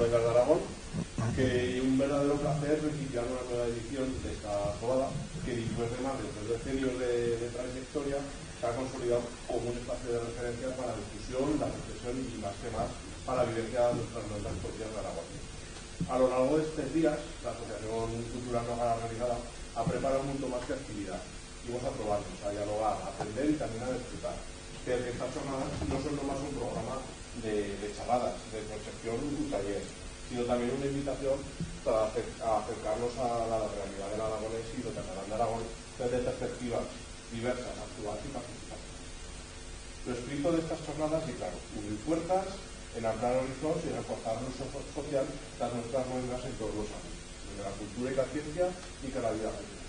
Vengas de Aragón, que un verdadero placer recitar una nueva edición de esta jornada que después de más de 3 decenios de trayectoria se ha consolidado como un espacio de referencia para la discusión, la reflexión y más que más para la vivencia de nuestras notas propias de Aragón. A lo largo de estos días, la Asociación Cultural Nogara Realizada ha preparado mucho más que actividad. Vamos a probarnos, a dialogar, a aprender y también a disfrutar. Que estas jornadas no son nomás un programa de charladas, de concepción de un taller, sino también una invitación para acercarnos a la realidad del aragonés y lo catalán de Aragón desde perspectivas diversas, actuales y participativas. Lo escrito de estas jornadas, y claro, unir fuerzas, en ampliar horizontes y reforzar el uso social de nuestras nuevas en todos los ámbitos, desde la cultura y la ciencia y que la vida cultural.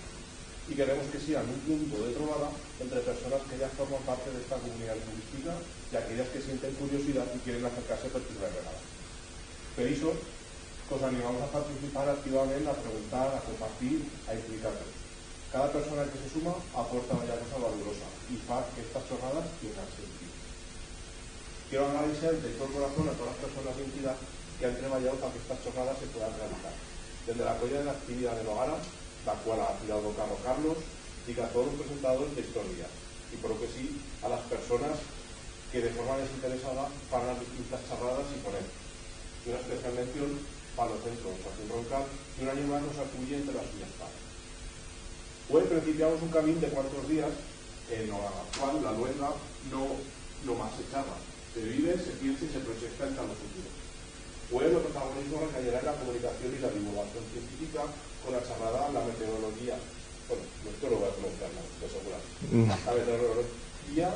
Y queremos que sean un punto de trovada entre personas que ya forman parte de esta comunidad lingüística y aquellas que sienten curiosidad y quieren acercarse a perspectivas regaladas. Per eso, os animamos a participar activamente, a preguntar, a compartir, a implicarse. Cada persona que se suma aporta una cosa valiosa y fa que estas jornadas tengan sentido. Quiero agradecer de todo corazón a todas las personas de entidad que han trabajado para que estas jornadas se puedan realizar. Desde la apoyo de la actividad de Nogara, la cual ha afiliado Carlos, y a todos los presentadores de estos días. Y por lo que sí, a las personas que de forma desinteresada para las distintas charladas y ponencias. Y una especial mención para los centros Joaquín Roncal, y un año más nos acuye entre las suyas partes. Hoy principiamos un camino de 4 días en el cual la luenga no más se charla, se vive, se piensa y se proyecta en cada futuro. Hoy el protagonismo recayerá en la comunicación y la divulgación científica con la charlada la meteorología. Bueno, esto lo voy a comentar, no, de seguridad. La meteorología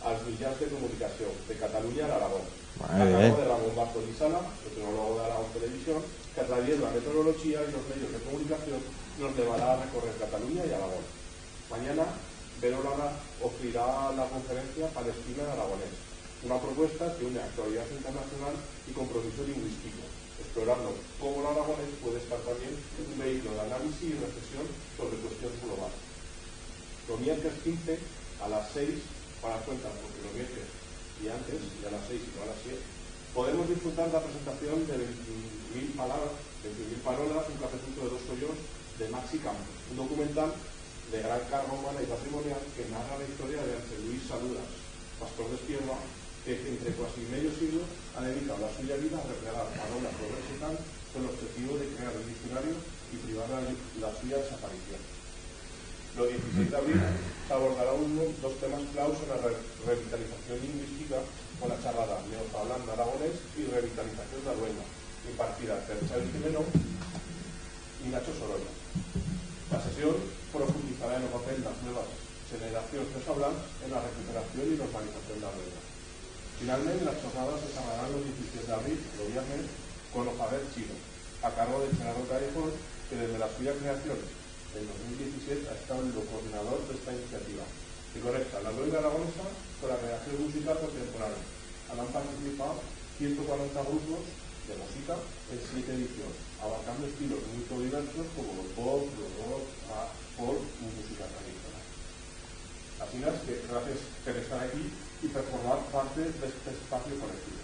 a los millones de comunicación de Cataluña a Aragón. A cargo de Ramón Bartolí Sala, meteorólogo de Aragón Televisión, que a través de la meteorología y los medios de comunicación nos llevará a recorrer Cataluña y Aragón. Mañana, Vero Lara ofrecerá la conferencia Palestina en Aragonés, una propuesta que une actualidad internacional y compromiso lingüístico, explorando cómo el aragonés puede estar también un vehículo de análisis y reflexión sobre cuestiones globales. Los miércoles 15 a las 6, para las cuentas, porque los miércoles y antes, y a las 6 y no a las 7, podemos disfrutar de la presentación de 21.000 palabras, un cafecito de 2 follos de Maxi Campos, un documental de gran carga humana y patrimonial que narra la historia de Ángel Luis Saludas, pastor de Espierma, que entre casi medio siglo ha dedicado la suya vida a replegar palabras progresistas con el objetivo de crear un diccionario y privar la suya desaparición. Los 16 de abril se abordará dos temas claves en la revitalización lingüística con la charlada Neofablán aragonés y revitalización de la luenga, impartida por Xavi Jimeno y Nacho Sorolla. La sesión profundizará en el papel de las nuevas generaciones de hablan en la recuperación y normalización de la luenga. Finalmente, las jornadas se cerrarán los 17 de abril, los viernes, con Ofaber Chino, a cargo de Gerardo Callejón, que desde la suya creación en 2017 ha estado el coordinador de esta iniciativa, que conecta la luenga aragonesa con la creación musical contemporánea. Han participado 140 grupos de música en 7 ediciones, abarcando estilos muy diversos como los pop, los rock, folk y música tradicional. Así es que gracias por estar aquí y por formar parte de este espacio colectivo.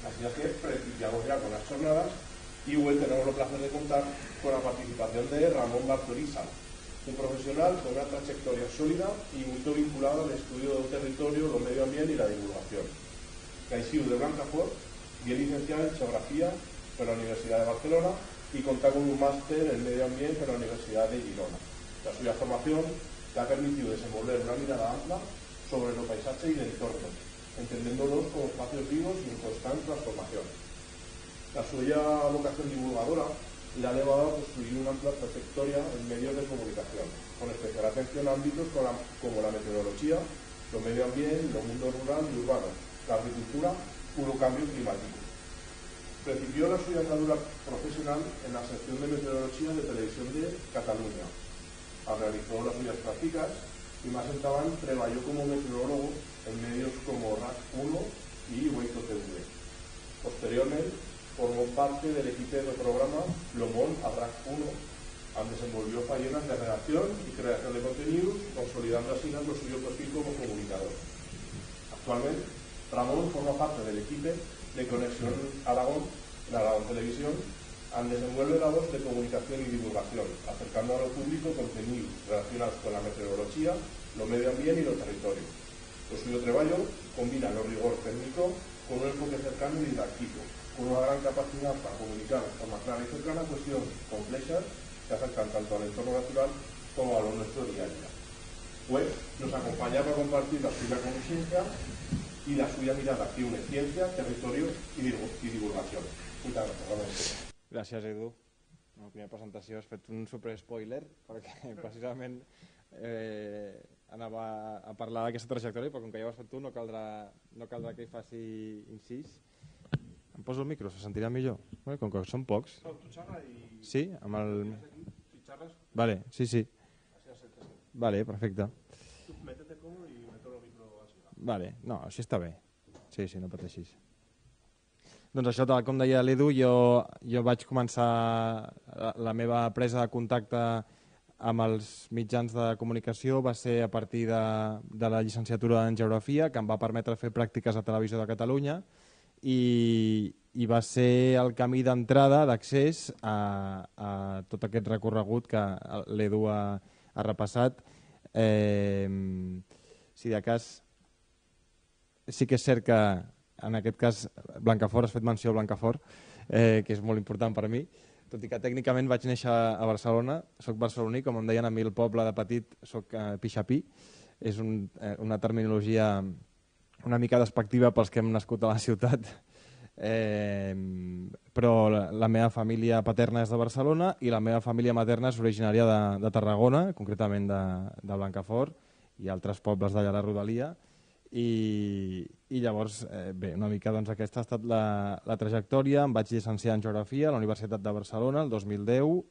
Así es que principiamos ya con las jornadas y hoy tenemos el placer de contar con la participación de Ramón Bartolí Sala, un profesional con una trayectoria sólida y muy vinculado al estudio del territorio, el medio ambiente y la divulgación. Que ha sido de Blancafort y es licenciado en Geografía por la Universidad de Barcelona y cuenta con un máster en Medio Ambiente por la Universidad de Girona. La suya formación le ha permitido desenvolver una mirada ampla sobre los paisajes y el entorno, entendiéndolos como espacios vivos y en constante transformación. La suya vocación divulgadora le ha llevado a construir una amplia trayectoria en medios de comunicación, con especial atención a ámbitos como la meteorología, el medio ambiente, el mundo rural y urbano, la agricultura o el cambio climático. Recibió la suya andadura profesional en la sección de meteorología de Televisión de Cataluña. Realizó las suyas prácticas y más entaban trabajó como meteorólogo en medios como RAC 1 y Hueco TV. Posteriormente, formó parte del equipo de programa Lomón a RAC 1, donde desenvolvió faenas de redacción y creación de contenidos, consolidando así lo suyo perfil como comunicador. Actualmente, Ramón forma parte del equipo de Conexión Aragón la radio y televisión, desenvuelve labores de comunicación y divulgación, acercando a lo público contenidos relacionados con la meteorología, lo medio ambiente y los territorios. El suyo trabajo combina el rigor técnico con un enfoque cercano y didáctico, con una gran capacidad para comunicar de forma clara y cercana cuestiones complejas que afectan tanto al entorno natural como a lo nuestro día a día. Pues nos acompaña para compartir la suya conciencia y la suya mirada que une ciencia, territorio y divulgación. Muchas gracias. Gràcies, Edu. En la primera presentació has fet un super spoiler perquè precisament anava a parlar d'aquesta trajectòria, però com que ja ho has fet tu no caldrà que hi faci incís. Em poso el micro, se sentirà millor? Bé, com que són pocs. No, tu xarra i... Sí? Amb el... Si xarres... Vale, sí. Vale, perfecte. Tu métete cómodo y meto el micro así. Vale, no, així està bé. Sí, no pateixis. Doncs això, tal com deia l'Edu, jo vaig començar la meva presa de contacte amb els mitjans de comunicació va ser a partir de la llicenciatura en Geografia, que em va permetre fer pràctiques a Televisió de Catalunya i va ser el camí d'entrada, d'accés a tot aquest recorregut que l'Edu ha repassat. Si de cas, sí que és cert que en aquest cas, Blancafort, has fet menció a Blancafort, que és molt important per mi, tot i que tècnicament vaig néixer a Barcelona, soc barceloní, com em deien a mi el poble de petit, soc pixapí, és una terminologia una mica despectiva pels que hem nascut a la ciutat, però la meva família paterna és de Barcelona i la meva família materna és originària de Tarragona, concretament de Blancafort i altres pobles d'allà a la rodalia. I llavors, bé, una mica doncs, aquesta ha estat la trajectòria. Em vaig llicenciar en Geografia a la Universitat de Barcelona el 2010.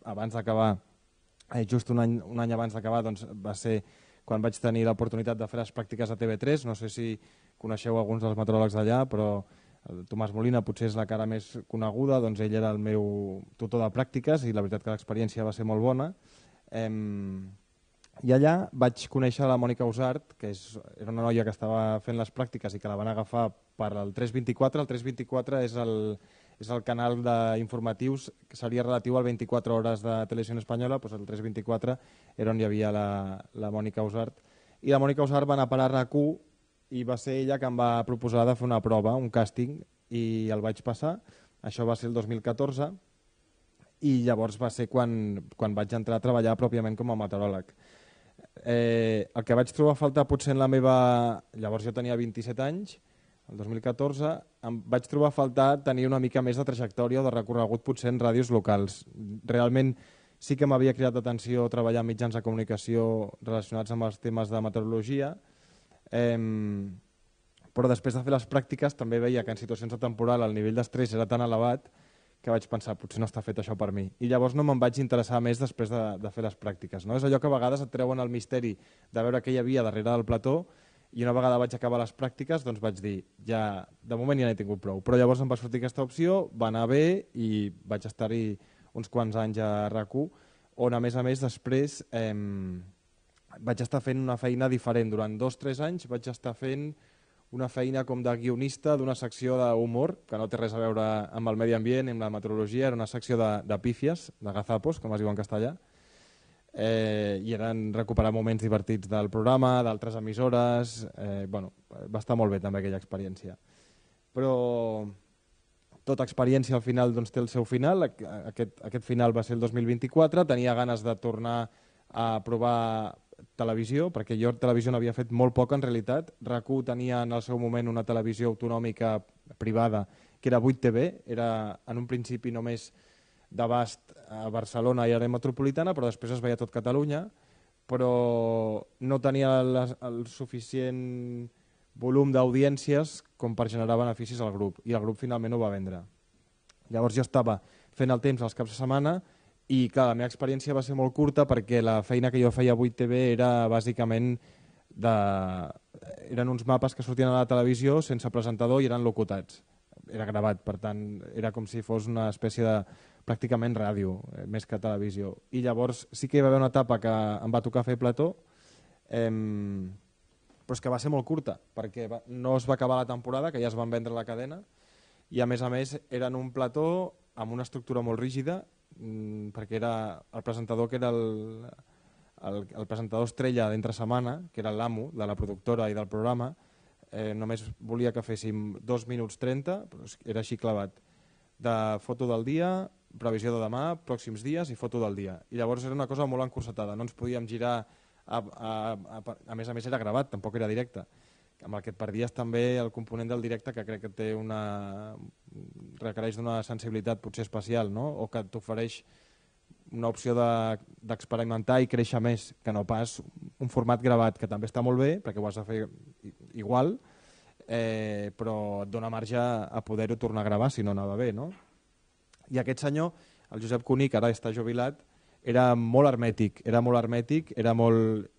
Abans d'acabar, just un any abans d'acabar, doncs, va ser quan vaig tenir l'oportunitat de fer les pràctiques a TV3. No sé si coneixeu alguns dels meteoròlegs d'allà, però el Tomàs Molina potser és la cara més coneguda, doncs ell era el meu tutor de pràctiques i la veritat que l'experiència va ser molt bona. I allà vaig conèixer la Mònica Usart, que era una noia que estava fent les pràctiques i que la van agafar per al 324. El 324 és el canal d'informatius que seria relatiu al 24 hores de Televisió Espanyola, doncs el 324 era on hi havia la Mònica Usart. I la Mònica Usart va anar a parar a RAC1 i va ser ella que em va proposar de fer una prova, un càsting, i el vaig passar. Això va ser el 2014 i llavors va ser quan vaig entrar a treballar pròpiament com a meteoròleg. El que vaig trobar a faltar potser en la meva... Llavors jo tenia 27 anys, el 2014, em vaig trobar a faltar tenir una mica més de trajectòria o de recorregut potser en ràdios locals. Realment sí que m'havia cridat l'atenció treballar en mitjans de comunicació relacionats amb els temes de meteorologia, però després de fer les pràctiques també veia que en situacions de temporal el nivell d'estrès era tan elevat que vaig pensar, potser no està fet això per mi. I llavors no me'n vaig interessar més després de fer les pràctiques. No? És allò que a vegades et treuen el misteri de veure què hi havia darrere del plató i una vegada vaig acabar les pràctiques doncs vaig dir, ja de moment ja n'he tingut prou. Però llavors em va sortir aquesta opció, va anar bé i vaig estar-hi uns quants anys a RAC1, on a més després vaig estar fent una feina diferent. Durant 2 o 3 anys vaig estar fent una feina com de guionista d'una secció d'humor, que no té res a veure amb el medi ambient, amb la meteorologia, era una secció de pífies, de gazapos, com es diu en castellà, i eren recuperar moments divertits del programa, d'altres emissores, va estar molt bé també aquella experiència. Però tota experiència al final doncs, té el seu final, aquest final va ser el 2024, tenia ganes de tornar a provar televisió, perquè jo televisió n'havia fet molt poc en realitat. RAC1 tenia en el seu moment una televisió autonòmica privada que era 8TV, era en un principi només d'abast a Barcelona i àrea metropolitana, però després es veia tot Catalunya, però no tenia el suficient volum d'audiències com per generar beneficis al grup, i el grup finalment ho va vendre. Llavors jo estava fent el temps els caps de setmana i clar, la meva experiència va ser molt curta perquè la feina que jo feia a 8TV era bàsicament eren uns mapes que sortien a la televisió sense presentador i eren locutats. Era gravat, per tant, era com si fos una espècie de pràcticament ràdio, més que televisió. I llavors sí que hi va haver una etapa que em va tocar fer plató, però és que va ser molt curta, perquè no es va acabar la temporada, que ja es van vendre la cadena, i a més era en un plató amb una estructura molt rígida, perquè era el presentador que era el presentador estrella d'entre setmana, que era l'amo de la productora i del programa, només volia que féssim 2 minuts 30, però era així clavat, de foto del dia, previsió de demà, pròxims dies i foto del dia. I llavors era una cosa molt encursetada, no ens podíem girar, a més era gravat, tampoc era directe, amb el que et perdies també el component del directe, que crec que requereix d'una sensibilitat potser especial, no? O que t'ofereix una opció d'experimentar i créixer més, que no pas un format gravat, que també està molt bé, perquè ho has de fer igual, però et dona marge a poder-ho tornar a gravar si no anava bé, no? I aquest senyor, el Josep Cuní, que ara està jubilat, era molt hermètic, i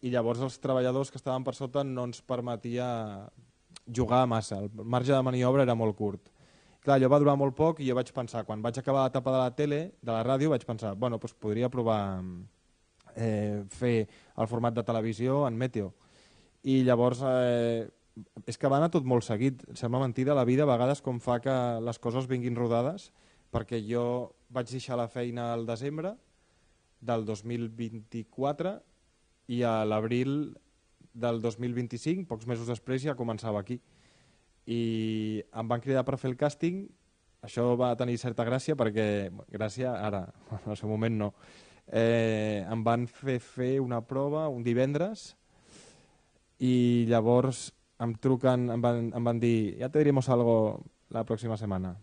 llavors els treballadors que estaven per sota no ens permetia jugar massa, el marge de maniobra era molt curt. Clar, allò va durar molt poc i jo vaig pensar, quan vaig acabar l'etapa de la tele, de la ràdio, vaig pensar, bueno, doncs podria provar fer el format de televisió en Meteo. I llavors és que va anar tot molt seguit, sembla mentida la vida a vegades com fa que les coses vinguin rodades, perquè jo vaig deixar la feina al desembre del 2024 i a l'abril del 2025, pocs mesos després, ja començava aquí. I em van cridar per fer el càsting, això va tenir certa gràcia perquè, gràcia ara, en el seu moment no, em van fer una prova un divendres i llavors em truquen, em van dir, ja te diremos algo la pròxima setmana.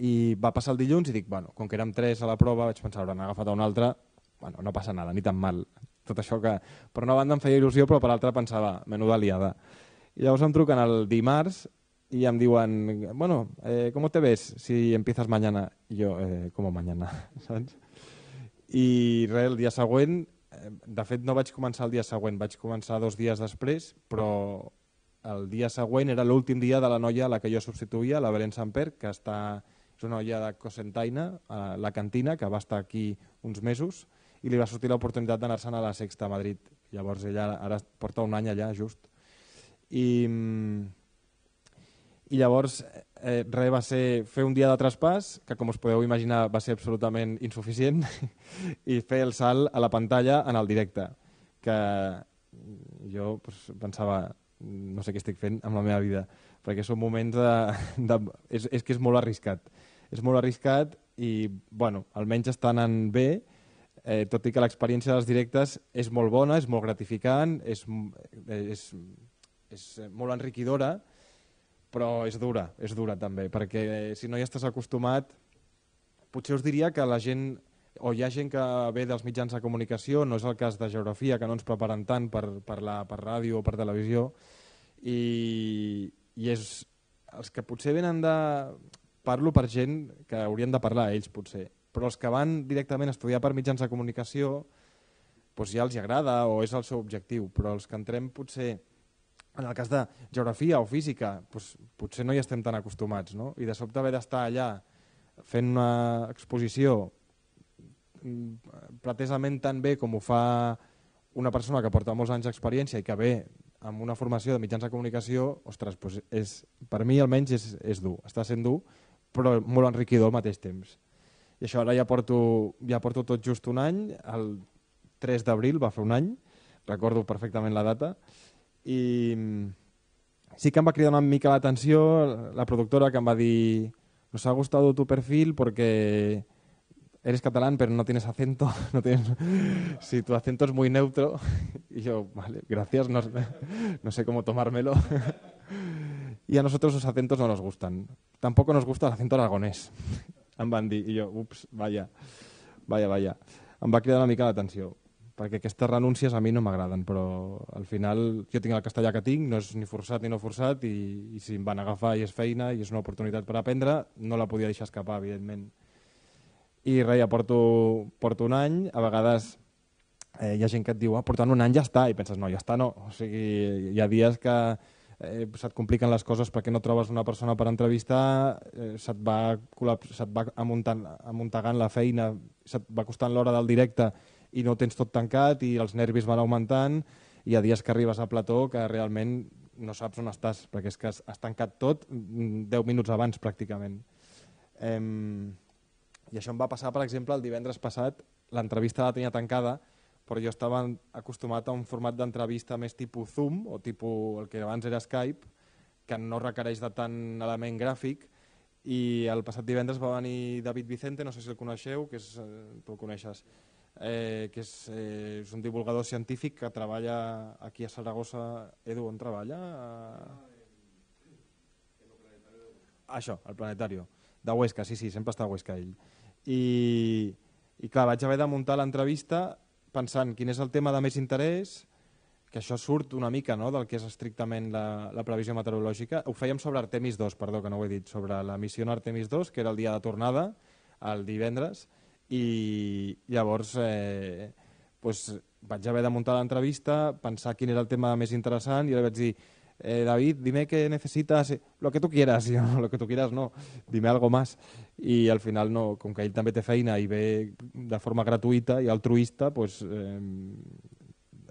I va passar el dilluns i dic, bueno, com que érem 3 a la prova, vaig pensar, n'he agafat una altra, bueno, no passa nada, ni tan mal. Tot això que, per una banda em feia il·lusió, però per l'altra pensava, menuda liada. I llavors em truquen el dimarts i em diuen, bueno, ¿cómo te ves si empiezas mañana? I jo, ¿cómo mañana? Saps? I res, el dia següent, de fet no vaig començar el dia següent, vaig començar 2 dies després, però el dia següent era l'últim dia de la noia a la que jo substituïa, la Belén Samper, que és una noia de Cocentaina, a la Cantina, que va estar aquí uns mesos, i li va sortir l'oportunitat d'anar-se'n a la Sexta a Madrid. Llavors ella ara porta un any allà, just. I llavors res, va ser fer un dia de traspàs, que com us podeu imaginar va ser absolutament insuficient, i fer el salt a la pantalla en el directe, que jo pensava, no sé què estic fent amb la meva vida, perquè són moments és que és molt arriscat. És molt arriscat i, bueno, almenys està anant bé, tot i que l'experiència dels directes és molt bona, és molt gratificant, és molt enriquidora, però és dura també, perquè si no hi estàs acostumat, potser us diria que la gent, o hi ha gent que ve dels mitjans de comunicació, no és el cas de geografia, que no ens preparen tant per parlar per ràdio o per televisió, i els que potser venen de... Parlo per gent que haurien de parlar ells, potser, però els que van directament a estudiar per mitjans de comunicació doncs ja els agrada o és el seu objectiu, però els que entrem potser, en el cas de geografia o física, doncs potser no hi estem tan acostumats, no? I de sobte haver d'estar allà fent una exposició pretesament tan bé com ho fa una persona que porta molts anys d'experiència i que ve amb una formació de mitjans de comunicació, ostres, doncs per mi almenys és dur, està sent dur, però molt enriquidor al mateix temps. I això ara ja porto tot just un any, el 3 d'abril va fer un any, recordo perfectament la data, i sí que em va cridar una mica l'atenció la productora, que em va dir nos ha gustado tu perfil porque eres catalán pero no tienes acento, sí, tu acento es muy neutro. Y yo, vale, gracias, no sé cómo tomármelo. Y a nosotros los acentos no nos gustan. Tampoco nos gusta el acento aragonés, em van dir. I jo, ups, vaya. Em va cridar una mica l'atenció, perquè aquestes renúncies a mi no m'agraden, però al final jo tinc el castellà que tinc, no és ni forçat ni no forçat, i si em van agafar i és feina i és una oportunitat per aprendre, no la podia deixar escapar, evidentment. I res, ja porto un any, a vegades hi ha gent que et diu, portant un any ja està, i penses, no, ja està no, o sigui, hi ha dies que se't compliquen les coses perquè no trobes una persona per entrevistar, se't va amuntegant la feina, se't va costant l'hora del directe i no tens tot tancat i els nervis van augmentant, i hi ha dies que arribes a plató que realment no saps on estàs, perquè és que has tancat tot 10 minuts abans pràcticament. I això em va passar, per exemple, el divendres passat, l'entrevista la tenia tancada, però jo estava acostumat a un format d'entrevista més tipus Zoom, o tipus el que abans era Skype, que no requereix de tant element gràfic, i el passat divendres va venir David Vicente, no sé si el coneixeu, que és, tu el coneixes, que és un divulgador científic que treballa aquí a Saragossa. Edu, on treballa? Això, al Planetario, de Huesca, sí, sempre està a Huesca ell. I clar, vaig haver de muntar l'entrevista pensant quin és el tema de més interès, que això surt una mica, no?, del que és estrictament la previsió meteorològica. Ho fèiem sobre Artemis 2, perdó, que no ho he dit, sobre la missió Artemis 2, que era el dia de tornada, el divendres, i llavors vaig haver de muntar l'entrevista, pensar quin era el tema més interessant, i li vaig dir, David, dime que necesitas, lo que tú quieras, y yo, lo que tú quieras no, dime algo más. I al final, no, com que ell també té feina i ve de forma gratuïta i altruista,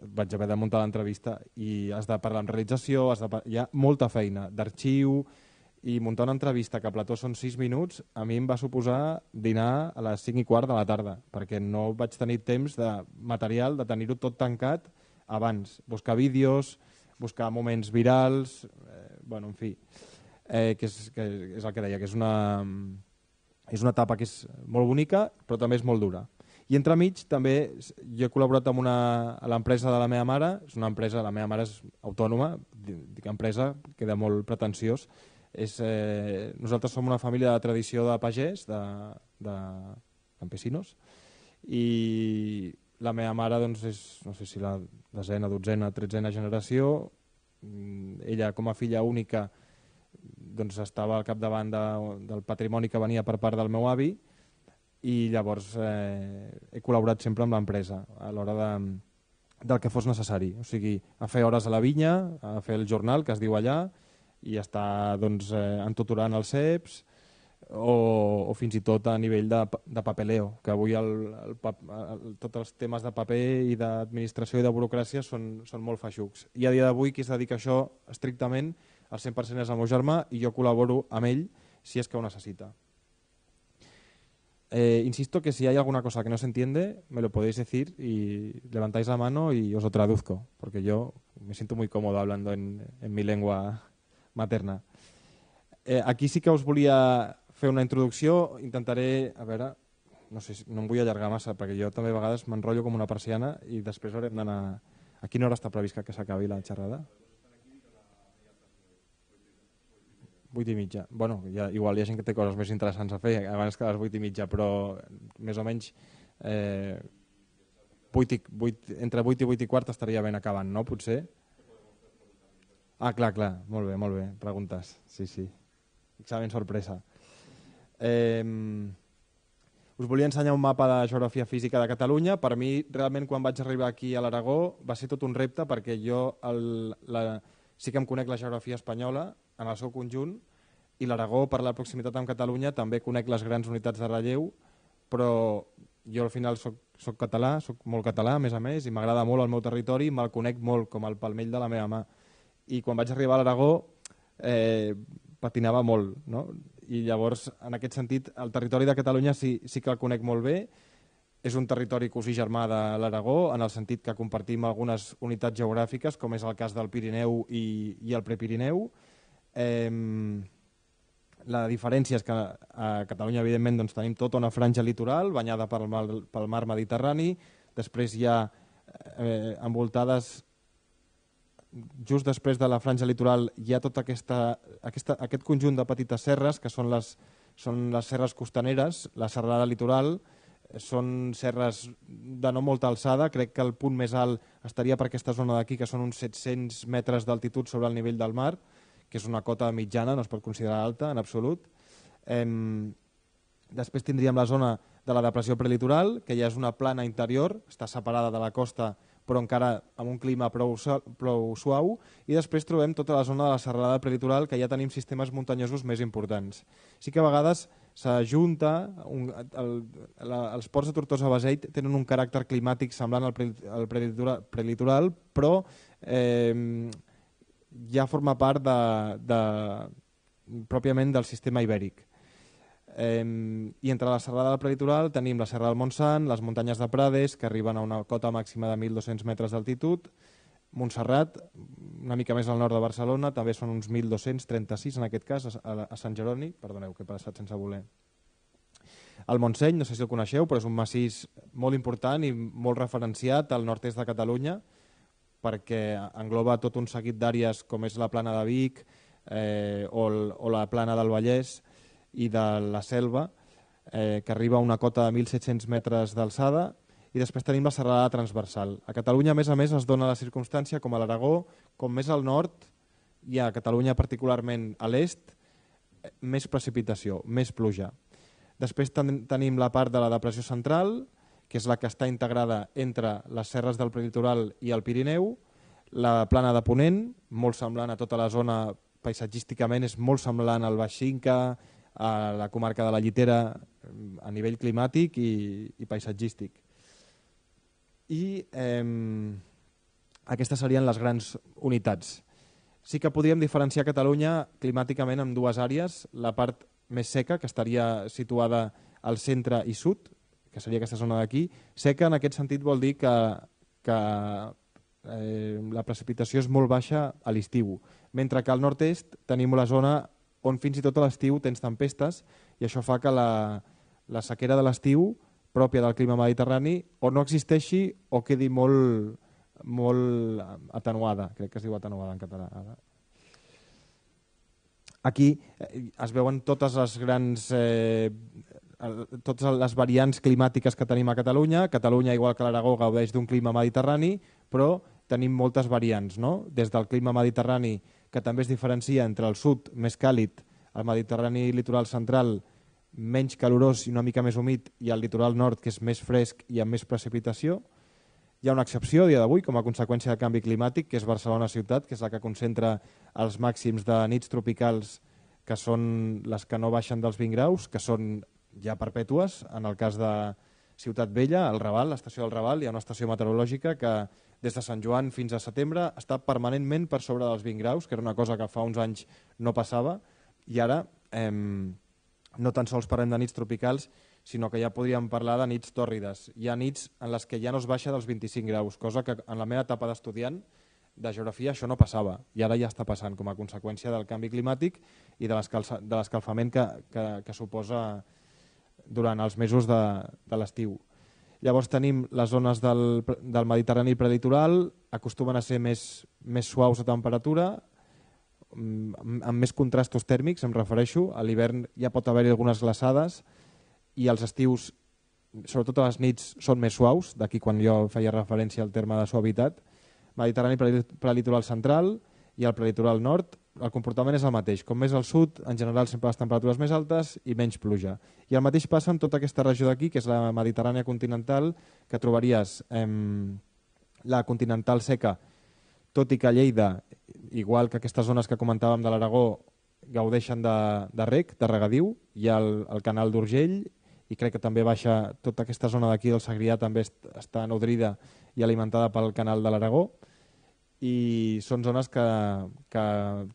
vaig haver de muntar l'entrevista i has de parlar amb realització, hi ha molta feina d'arxiu, i muntar una entrevista que a plató són 6 minuts, a mi em va suposar dinar a les 5:15 de la tarda, perquè no vaig tenir temps de material, de tenir-ho tot tancat abans, buscar vídeos, buscar moments virals, bueno, en fi, que és el que deia, que és una etapa que és molt bonica, però també és molt dura. I entremig també jo he col·laborat amb a l'empresa de la meva mare, és una empresa, la meva mare és autònoma, dic empresa, queda molt pretensiós. Nosaltres som una família de tradició de pagès, de campesinos, i la meva mare doncs, és, no sé si la 10ª, 12ª, 13ª generació. Ella, com a filla única, doncs, estava al capdavant del patrimoni que venia per part del meu avi, i llavors he col·laborat sempre amb l'empresa a l'hora del que fos necessari, o sigui, a fer hores a la vinya, a fer el jornal que es diu allà, i estar doncs, entutorant els CEPs, o fins i tot a nivell de papeleo, que avui tots els temes de paper i d'administració i de burocràcia són molt feixucs. I a dia d'avui qui es dedica a això estrictament, al 100% és el meu germà, i jo col·laboro amb ell si és que ho necessita. Insisto que si hay alguna cosa que no se entiende, me lo podéis decir y levantáis la mano y os lo traduzco, porque yo me siento muy cómodo hablando en mi lengua materna. Aquí sí que us volia fer una introducció, intentaré, a veure, no sé, no em vull allargar massa, perquè jo també a vegades m'enrotllo com una persiana i després haurem d'anar... A quina hora està previst que s'acabi la xerrada? 8:30. Bueno, igual hi ha gent que té coses més interessants a fer abans que a les 8:30, però més o menys entre 8 i 8:15 estaria ben acabant, no? Potser? Ah, clar, molt bé, preguntes. Sí. Examen sorpresa. Us volia ensenyar un mapa de geografia física de Catalunya. Per mi, realment, quan vaig arribar aquí a l'Aragó, va ser tot un repte, perquè jo sí que em conec la geografia espanyola en el seu conjunt, i l'Aragó, per la proximitat amb Catalunya, també conec les grans unitats de relleu, però jo al final soc català, soc molt català, a més, i m'agrada molt el meu territori, i me'l conec molt, com el palmell de la meva mà. I quan vaig arribar a l'Aragó patinava molt, no? I llavors, en aquest sentit, el territori de Catalunya sí que el conec molt bé. És un territori cosí germà de l'Aragó, en el sentit que compartim algunes unitats geogràfiques, com és el cas del Pirineu i el Prepirineu. La diferència és que a Catalunya, evidentment, doncs, tenim tota una franja litoral banyada pel mar Mediterrani, després hi ha envoltades, just després de la franja litoral hi ha tot aquest conjunt de petites serres, que són les serres costaneres, la serralada litoral. Són serres de no molta alçada, crec que el punt més alt estaria per aquesta zona d'aquí, que són uns 700 metres d'altitud sobre el nivell del mar, que és una cota mitjana, no es pot considerar alta en absolut. Després tindríem la zona de la depressió prelitoral, que ja és una plana interior, està separada de la costa, però encara amb un clima prou suau, i després trobem tota la zona de la serralada prelitoral, que ja tenim sistemes muntanyosos més importants. Sí que a vegades s'ajunta, els ports de Tortosa Beseit tenen un caràcter climàtic semblant al prelitoral, però ja forma part pròpiament del sistema ibèric. I entre la serrada del prelitoral tenim la serra del Montsant, les muntanyes de Prades, que arriben a una cota màxima de 1.200 metres d'altitud, Montserrat, una mica més al nord de Barcelona, també són uns 1.236 en aquest cas, a Sant Jeroni, perdoneu que he passat sense voler. El Montseny, no sé si el coneixeu, però és un massís molt important i molt referenciat al nord-est de Catalunya, perquè engloba tot un seguit d'àrees com és la Plana de Vic o la Plana del Vallès i de la Selva, que arriba a una cota de 1.700 metres d'alçada, i després tenim la serralada transversal. A Catalunya, a més, es dona la circumstància, com a l'Aragó, com més al nord, i a Catalunya particularment a l'est, més precipitació, més pluja. Després tenim la part de la depressió central, que és la que està integrada entre les serres del prelitoral i el Pirineu, la plana de Ponent, molt semblant a tota la zona paisatgísticament, és molt semblant al Baix Cinca, a la comarca de la Llitera, a nivell climàtic i paisatgístic. I aquestes serien les grans unitats. Sí que podríem diferenciar Catalunya climàticament en dues àrees, la part més seca, que estaria situada al centre i sud, que seria aquesta zona d'aquí. Seca en aquest sentit vol dir que la precipitació és molt baixa a l'estiu, mentre que al nord-est tenim la zona on fins i tot a l'estiu tens tempestes, i això fa que la sequera de l'estiu pròpia del clima mediterrani o no existeixi o quedi molt atenuada, crec que es diu atenuada en català. Aquí es veuen totes les variants climàtiques que tenim a Catalunya. Catalunya, igual que l'Aragó, gaudeix d'un clima mediterrani, però tenim moltes variants, no? Des del clima mediterrani, que també es diferencia entre el sud, més càlid, el Mediterrani litoral central, menys calorós i una mica més humit, i el litoral nord, que és més fresc i amb més precipitació. Hi ha una excepció a dia d'avui com a conseqüència del canvi climàtic, que és Barcelona ciutat, que és la que concentra els màxims de nits tropicals, que són les que no baixen dels 20 graus, que són ja perpètues. En el cas de Ciutat Vella, el Raval, l'estació del Raval, hi ha una estació meteorològica que des de Sant Joan fins a setembre està permanentment per sobre dels 20 graus, que era una cosa que fa uns anys no passava, i ara no tan sols parlem de nits tropicals, sinó que ja podríem parlar de nits tòrrides. Hi ha nits en les que ja no es baixa dels 25 graus, cosa que en la meva etapa d'estudiant de geografia això no passava, i ara ja està passant com a conseqüència del canvi climàtic i de l'escalfament que suposa durant els mesos de l'estiu. Llavors tenim les zones del Mediterrani prelitoral, acostumen a ser més suaus a temperatura, amb més contrastos tèrmics, em refereixo. A l'hivern ja pot haver-hi algunes glaçades i els estius, sobretot a les nits, són més suaus, d'aquí quan jo feia referència al terme de suavitat. Mediterrani prelitoral central i el prelitoral nord, el comportament és el mateix. Com més al sud, en general sempre les temperatures més altes i menys pluja. I el mateix passa en tota aquesta regió d'aquí, que és la Mediterrània continental, que trobaries la continental seca, tot i que a Lleida, igual que aquestes zones que comentàvem de l'Aragó, gaudeixen de reg, de regadiu. Hi ha el canal d'Urgell, i crec que també baixa tota aquesta zona d'aquí del Segrià, també està nodrida i alimentada pel canal de l'Aragó, i són zones que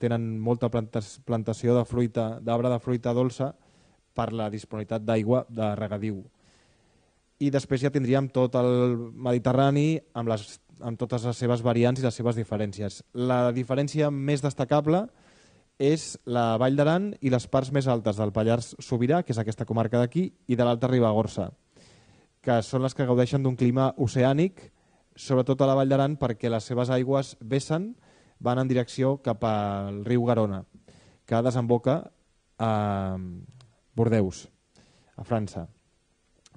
tenen molta plantació de fruita, d'arbre de fruita dolça per la disponibilitat d'aigua de regadiu. I després ja tindríem tot el Mediterrani amb totes les seves variants i les seves diferències. La diferència més destacable és la Vall d'Aran i les parts més altes del Pallars Sobirà, que és aquesta comarca d'aquí, i de l'Alta Ribagorça, que són les que gaudeixen d'un clima oceànic, sobretot a la Vall d'Aran perquè les seves aigües vessen, van en direcció cap al riu Garona, que desemboca a Bordeus, a França.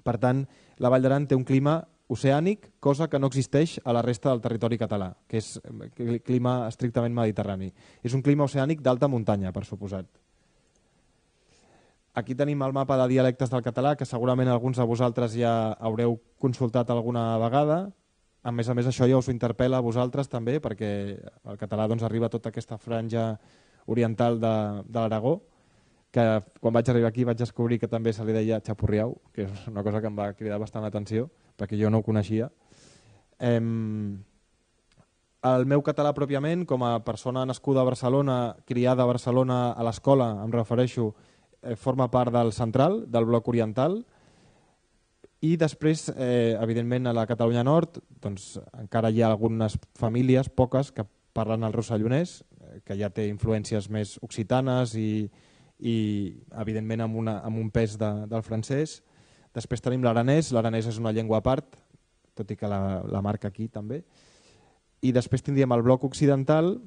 Per tant, la Vall d'Aran té un clima oceànic, cosa que no existeix a la resta del territori català, que és clima estrictament mediterrani. És un clima oceànic d'alta muntanya, per suposat. Aquí tenim el mapa de dialectes del català, que segurament alguns de vosaltres ja haureu consultat alguna vegada. A més, això ja us ho interpel·la a vosaltres també, perquè el català arriba a tota aquesta franja oriental de l'Aragó, que quan vaig arribar aquí vaig descobrir que també se li deia xapurriau, que és una cosa que em va cridar bastant l'atenció, perquè jo no ho coneixia. El meu català pròpiament, com a persona nascuda a Barcelona, criada a Barcelona a l'escola, em refereixo, forma part del central, del bloc oriental, i després, evidentment, a la Catalunya Nord doncs, encara hi ha algunes famílies, poques, que parlen el rossellonès, que ja té influències més occitanes i evidentment, amb un pes del francès. Després tenim l'aranès. L'aranès és una llengua a part, tot i que la marca aquí també. I després tindríem el bloc occidental.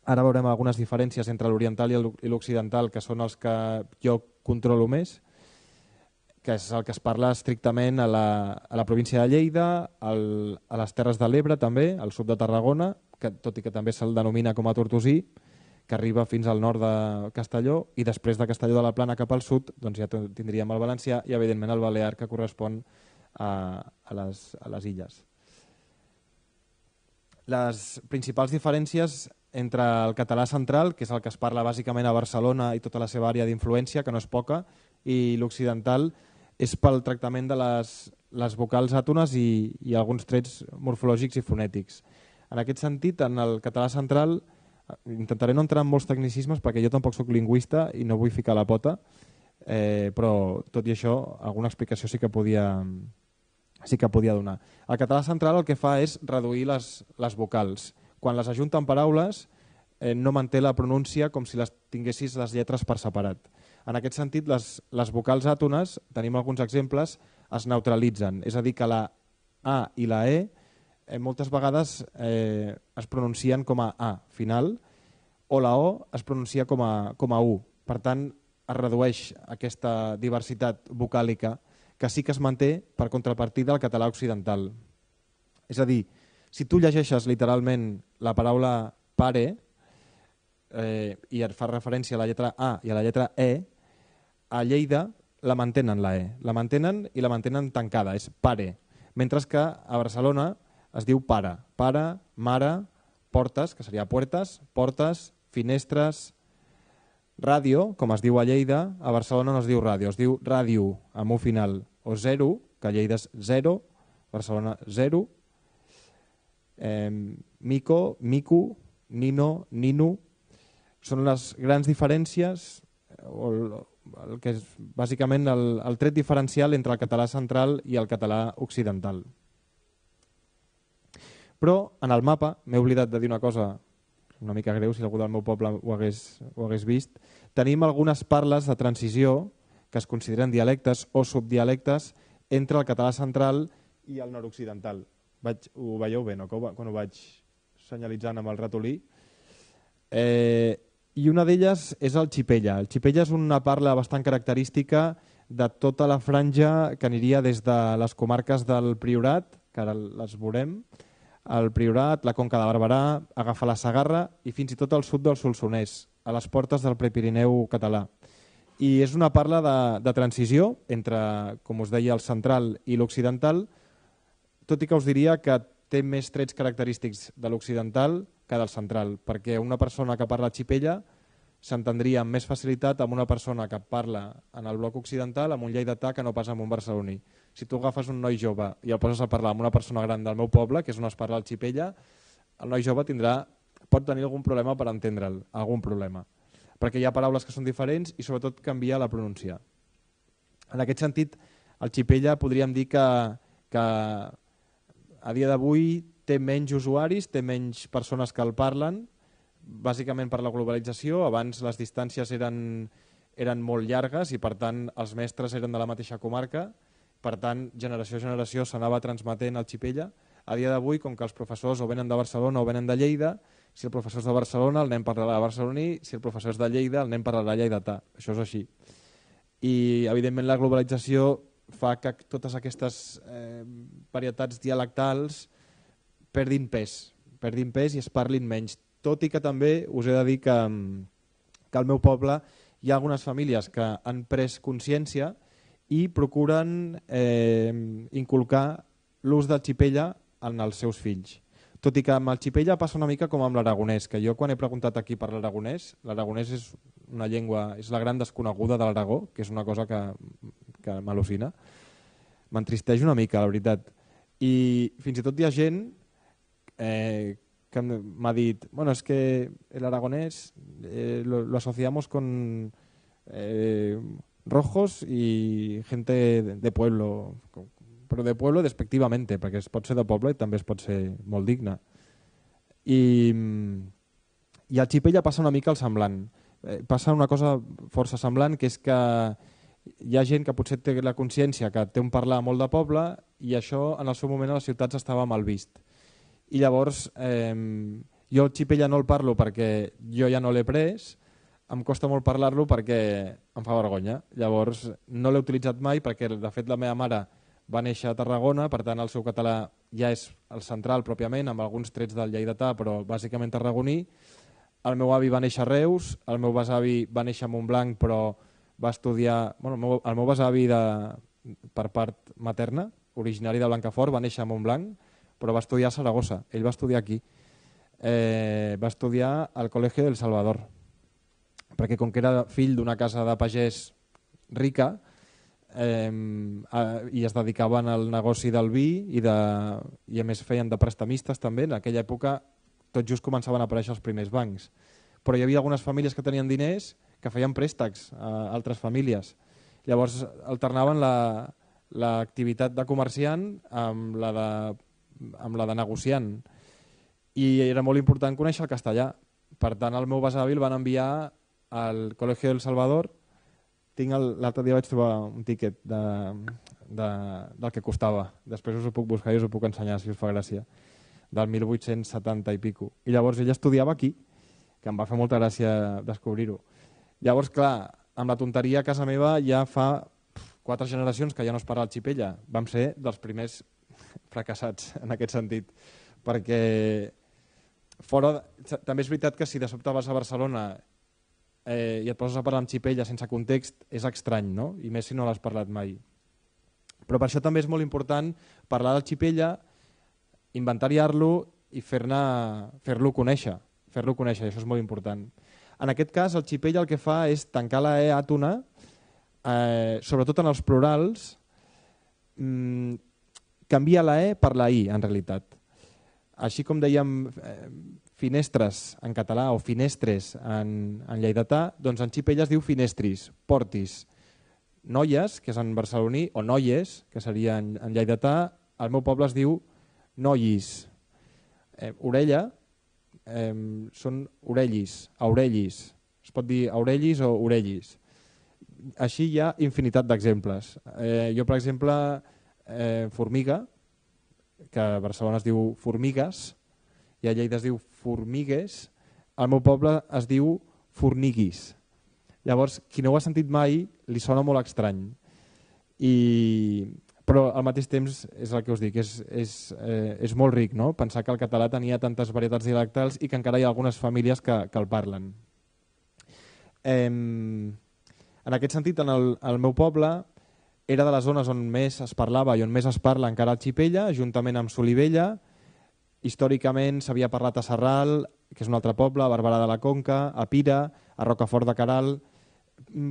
Ara veurem algunes diferències entre l'oriental i l'occidental, que són els que jo controlo més, que és el que es parla estrictament a la província de Lleida, a les Terres de l'Ebre també, al sud de Tarragona, tot i que també se'l denomina com a tortosí, que arriba fins al nord de Castelló, i després de Castelló de la Plana cap al sud doncs ja tindríem el valencià i evidentment el balear, que correspon a les illes. Les principals diferències entre el català central, que és el que es parla bàsicament a Barcelona i tota la seva àrea d'influència, que no és poca, i l'occidental és pel tractament de les vocals àtones i alguns trets morfològics i fonètics. En aquest sentit, en el català central, intentaré no entrar en molts tecnicismes perquè jo tampoc sóc lingüista i no vull ficar la pota, però tot i això alguna explicació sí que podia donar. El català central el que fa és reduir les vocals. Quan les ajunten paraules no manté la pronúncia com si les tinguessis les lletres per separat. En aquest sentit, les vocals àtones, tenim alguns exemples, es neutralitzen. És a dir, que la A i la E moltes vegades es pronuncien com a A final, o la O es pronuncia com a U. Per tant, es redueix aquesta diversitat vocàlica que sí que es manté per contrapartida al català occidental. És a dir, si tu llegeixes literalment la paraula pare i et fa referència a la lletra A i a la lletra E, a Lleida la mantenen la E, la mantenen i la mantenen tancada, és pare, mentre que a Barcelona es diu pare, pare, mare, portes, que seria puertes, portes, finestres, ràdio, com es diu a Lleida, a Barcelona no es diu ràdio, es diu ràdio, amb un final, o zero, que a Lleida és zero, Barcelona zero, mico, mico, nino, nino, són les grans diferències, el que és bàsicament el tret diferencial entre el català central i el català occidental. Però en el mapa, m'he oblidat de dir una cosa una mica greu, si algú del meu poble ho hagués vist, tenim algunes parles de transició que es consideren dialectes o subdialectes entre el català central i el nord-occidental. Ho veieu bé, no? Quan ho vaig senyalitzant amb el ratolí. I una d'elles és el xipella. El xipella és una parla bastant característica de tota la franja que aniria des de les comarques del Priorat, que ara les veurem, el Priorat, la Conca de Barberà, agafar la Segarra i fins i tot al sud del Solsonès, a les portes del Prepirineu català. I és una parla de transició entre, com us deia, el central i l'occidental, tot i que us diria que té més trets característics de l'occidental que del central, perquè una persona que parla xipella s'entendria amb més facilitat amb una persona que parla en el bloc occidental amb un lleidatà que no pas amb un barceloní. Si tu agafes un noi jove i el poses a parlar amb una persona gran del meu poble, que és on es parla el xipella, el noi jove pot tenir algun problema per entendre'l, algun problema, perquè hi ha paraules que són diferents i sobretot canvia la pronúncia. En aquest sentit, el xipella podríem dir que a dia d'avui té menys usuaris, té menys persones que el parlen, bàsicament per la globalització. Abans les distàncies eren molt llargues i per tant els mestres eren de la mateixa comarca, per tant generació a generació s'anava transmetent el xipella. A dia d'avui, com que els professors o venen de Barcelona o venen de Lleida, si el professor és de Barcelona el nen parlarà barceloní, si el professor és de Lleida el nen parlarà lleidatà, això és així. I evidentment la globalització fa que totes aquestes varietats dialectals perdin pes i es parlin menys. Tot i que també us he de dir que al meu poble hi ha algunes famílies que han pres consciència i procuren inculcar l'ús del xipella en els seus fills. Tot i que amb el xipella passa una mica com amb l'aragonès, que jo quan he preguntat aquí per l'aragonès és una llengua, és la gran desconeguda de l'Aragó, que és una cosa que m'al·lucina. M'entristeix una mica, la veritat. I fins i tot hi ha gent que m'ha dit, bueno, es que el aragonés lo asociamos con rojos y gente de pueblo, però de pueblo despectivamente, perquè es pot ser de poble i també es pot ser molt digne. I al Xipella passa una mica el semblant. Passa una cosa força semblant, que és que hi ha gent que potser té la consciència que té un parlar molt de poble i això en el seu moment a les ciutats estava mal vist. I llavors jo el Xipella no el parlo perquè jo ja no l'he pres, em costa molt parlar-lo perquè em fa vergonya. Llavors no l'he utilitzat mai perquè de fet la meva mare va néixer a Tarragona, per tant el seu català ja és el central pròpiament, amb alguns trets del lleidatà, però bàsicament tarragoní. El meu avi va néixer a Reus, el meu besavi va néixer a Montblanc, però va estudiar... Bueno, el meu besavi per part materna, originari de Blancafort, va néixer a Montblanc, però va estudiar a Saragossa. Ell va estudiar aquí. Va estudiar al Colegio del Salvador, perquè com que era fill d'una casa de pagès rica i es dedicaven al negoci del vi i a més feien de prestamistes també, en aquella època tot just començaven a aparèixer els primers bancs. Però hi havia algunes famílies que tenien diners que feien préstecs a altres famílies. Llavors alternaven l'activitat de comerciant amb la de negociant. I era molt important conèixer el castellà. Per tant, el meu besavi el van enviar al Colegio del Salvador. L'altre dia vaig trobar un tíquet del que costava. Després us ho puc buscar i us ho puc ensenyar, si us fa gràcia. Del 1870 i pico. I llavors ell estudiava aquí, que em va fer molta gràcia descobrir-ho. Llavors, clar, amb la tonteria a casa meva ja fa 4 generacions que ja no es parla el Xipella. Vam ser dels primers fracassats en aquest sentit. Perquè també és veritat que si de sobte vas a Barcelona i et poses a parlar amb Xipella sense context, és estrany, no? I més si no l'has parlat mai. Però per això també és molt important parlar del Xipella, inventariar-lo i fer-lo conèixer. Fer-lo conèixer, això és molt important. En aquest cas, el Xipella el que fa és tancar la E àtona, sobretot en els plurals, canvia la E per la I, en realitat. Així com dèiem finestres en català o finestres en lleidatà, doncs en Xipella es diu finestris, portis. Noies, que és en barceloní, o noies, que seria en lleidatà, al meu poble es diu nois. Orella són orellis, aurellis. Es pot dir aurellis o orellis. Així hi ha infinitat d'exemples. Jo, per exemple, formiga, que a Barcelona es diu formigues, i a Lleida es diu formigues, al meu poble es diu forniguis. Llavors, qui no ho ha sentit mai, li sona molt estrany. Però al mateix temps és el que us dic, és molt ric, no? Pensar que el català tenia tantes varietats dialectals i que encara hi ha algunes famílies que el parlen. En aquest sentit, el meu poble era de les zones on més es parlava i on més es parla encara el Xipella, juntament amb Solivella. Històricament s'havia parlat a Sarral, que és un altre poble, a Barberà de la Conca, a Pira, a Rocafort de Queralt,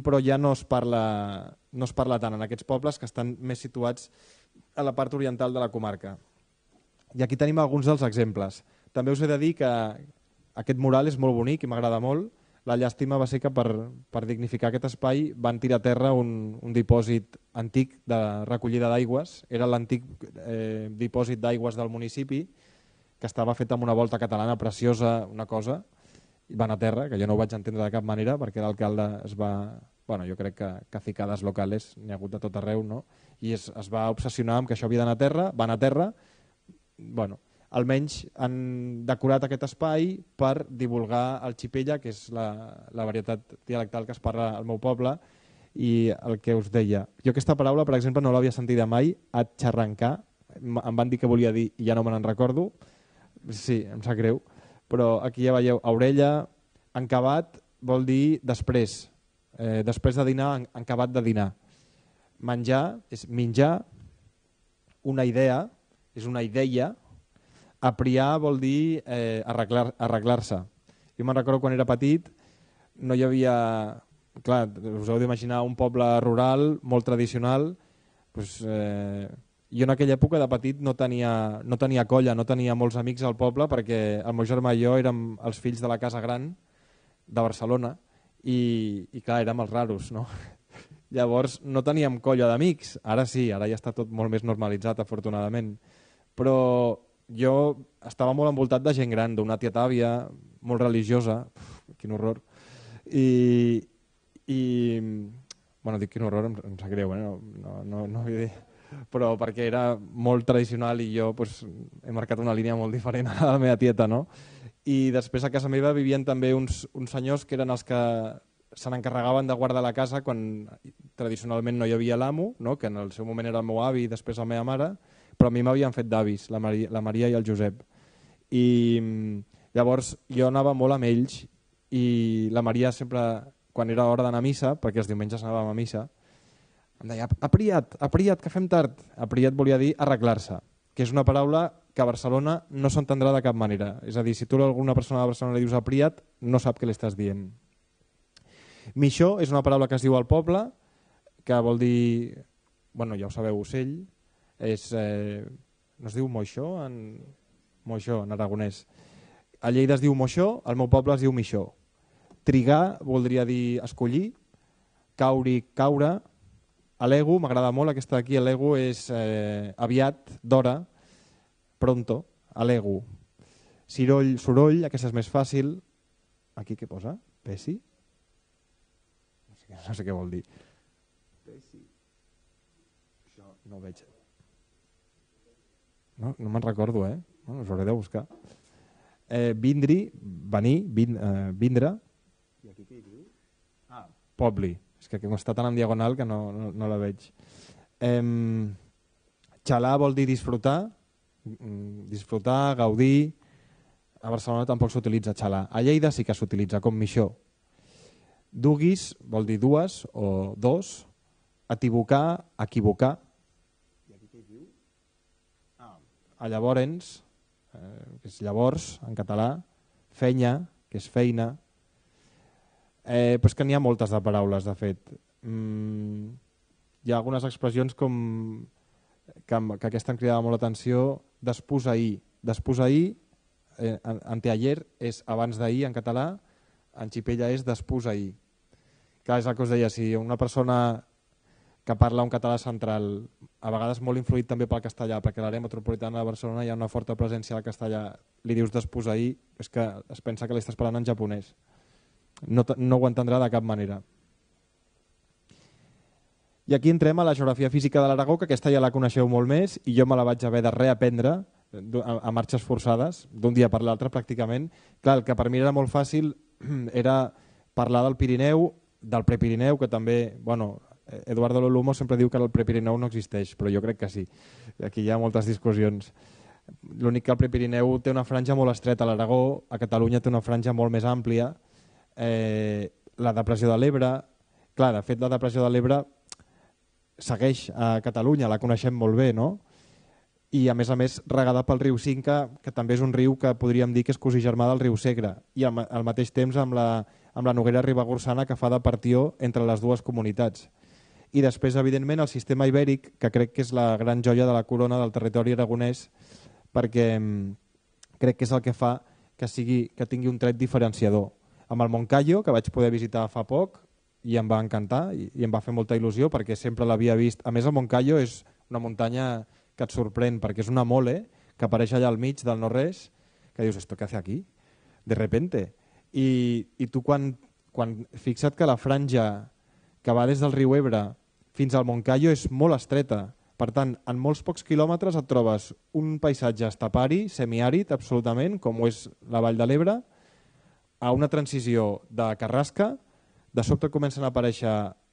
però ja no es parla tant en aquests pobles que estan més situats a la part oriental de la comarca. I aquí tenim alguns dels exemples. També us he de dir que aquest mural és molt bonic i m'agrada molt. La llàstima va ser que per dignificar aquest espai van tirar a terra un dipòsit antic de recollida d'aigües. Era l'antic dipòsit d'aigües del municipi, que estava fet amb una volta catalana preciosa, una cosa, i van a terra, que jo no ho vaig entendre de cap manera, perquè l'alcalde es va... Bueno, jo crec que cacicades locales n'hi ha hagut de tot arreu, no? I es va obsessionar amb que això havia d'anar a terra, van a terra, bueno, almenys han decorat aquest espai per divulgar el Xipella, que és la varietat dialectal que es parla al meu poble, i el que us deia. Jo aquesta paraula, per exemple, no l'havia sentida mai, atxarrancar, em van dir que volia dir, i ja no me n'en recordo, sí, em sap greu, però aquí ja veieu, orella, encabat vol dir després, després de dinar, encabat de dinar. Menjar és menjar, una idea és una ideia, apriar vol dir arreglar-se. Jo me'n recordo quan era petit, no hi havia... Clar, us heu d'imaginar un poble rural molt tradicional, doncs, Jo en aquella època de petit no tenia colla, no tenia molts amics al poble perquè el meu germà i jo érem els fills de la casa gran de Barcelona i clar, érem els raros, no? Llavors no teníem colla d'amics, ara sí, ara ja està tot molt més normalitzat afortunadament, però jo estava molt envoltat de gent gran, d'una tieta àvia molt religiosa, quin horror, i bueno, dic quin horror, em sap greu, no vull dir, però perquè era molt tradicional i jo pues, he marcat una línia molt diferent a la meva tieta, no? I després a casa meva vivien també uns senyors que eren els que se n'encarregaven de guardar la casa quan tradicionalment no hi havia l'amo, no? Que en el seu moment era el meu avi i després la meva mare, però a mi m'havien fet d'avis, la Maria i el Josep. I llavors jo anava molt amb ells i la Maria sempre, quan era hora d'anar a missa, perquè els diumenges anàvem a missa, em deia, apriat, que fem tard. Apriat volia dir arreglar-se, que és una paraula que a Barcelona no s'entendrà de cap manera. És a dir, si tu a alguna persona de Barcelona li dius apriat, no sap què li estàs dient. Mixó és una paraula que es diu al poble, que vol dir, bueno, ja ho sabeu, ocell, no es diu moixó en aragonès. A Lleida es diu moixó, al meu poble es diu mixó. Trigar voldria dir escollir, caure, alego, m'agrada molt aquesta d'aquí, alego és aviat, d'hora, pronto, alego. Soroll, aquesta és més fàcil. Aquí què posa? Pesi? No sé què vol dir. Pesi. Això no ho veig. No me'n recordo, Bueno, us hauré de buscar. Vindri, venir, vindre. I aquí què hi diu? Pobli. És que està tan en diagonal que no la veig. Xalar vol dir disfrutar, gaudir. A Barcelona tampoc s'utilitza xalar. A Lleida sí que s'utilitza com mixó. Duguis vol dir dues o dos. Atibocar, equivocar. I aquí què hi diu? A llavors, que és llavors en català. Fenya, que és feina. Però és que n'hi ha moltes de paraules, de fet. Hi ha algunes expressions com que aquesta em cridava molt l'atenció. Desposseir. Desposseir, anteayer, és abans d'ahir en català, en xipella és desposseir. Clar, és el que us deia, si una persona que parla un català central, a vegades molt influït també pel castellà, perquè a l'àrea metropolitana de Barcelona hi ha una forta presència del castellà, li dius desposseir, és que es pensa que l'estàs parlant en japonès. No ho entendrà de cap manera. I aquí entrem a la geografia física de l'Aragó, que aquesta ja la coneixeu molt més i jo me la vaig haver de reaprendre a marxes forçades, d'un dia per l'altre pràcticament. Clar, el que per mi era molt fàcil era parlar del Pirineu, del Prepirineu, que també, bueno, Eduardo Lolumo sempre diu que el Prepirineu no existeix, però jo crec que sí. Aquí hi ha moltes discussions. L'únic que el Prepirineu té una franja molt estreta a l'Aragó, a Catalunya té una franja molt més àmplia. La depressió de l'Ebre, clar, de fet la depressió de l'Ebre segueix a Catalunya, la coneixem molt bé, no? I a més regada pel riu Cinca, que també és un riu que podríem dir que és cosí germà del riu Segre, i al mateix temps amb la Noguera Ribagorçana, que fa de partió entre les dues comunitats. I després, evidentment, el sistema ibèric, que crec que és la gran joia de la corona del territori aragonès, perquè crec que és el que fa que tingui un tret diferenciador. Amb el Moncayo, que vaig poder visitar fa poc, i em va encantar i em va fer molta il·lusió perquè sempre l'havia vist. A més, el Moncayo és una muntanya que et sorprèn perquè és una mole que apareix allà al mig del no-res, que dius, ¿esto qué hace aquí? De repente. I tu quan fixa't que la franja que va des del riu Ebre fins al Moncayo és molt estreta. Per tant, en molts pocs quilòmetres et trobes un paisatge estepari, semiàrid, absolutament, com ho és la Vall de l'Ebre, a una transició de carrasca, de sobte comencen a aparèixer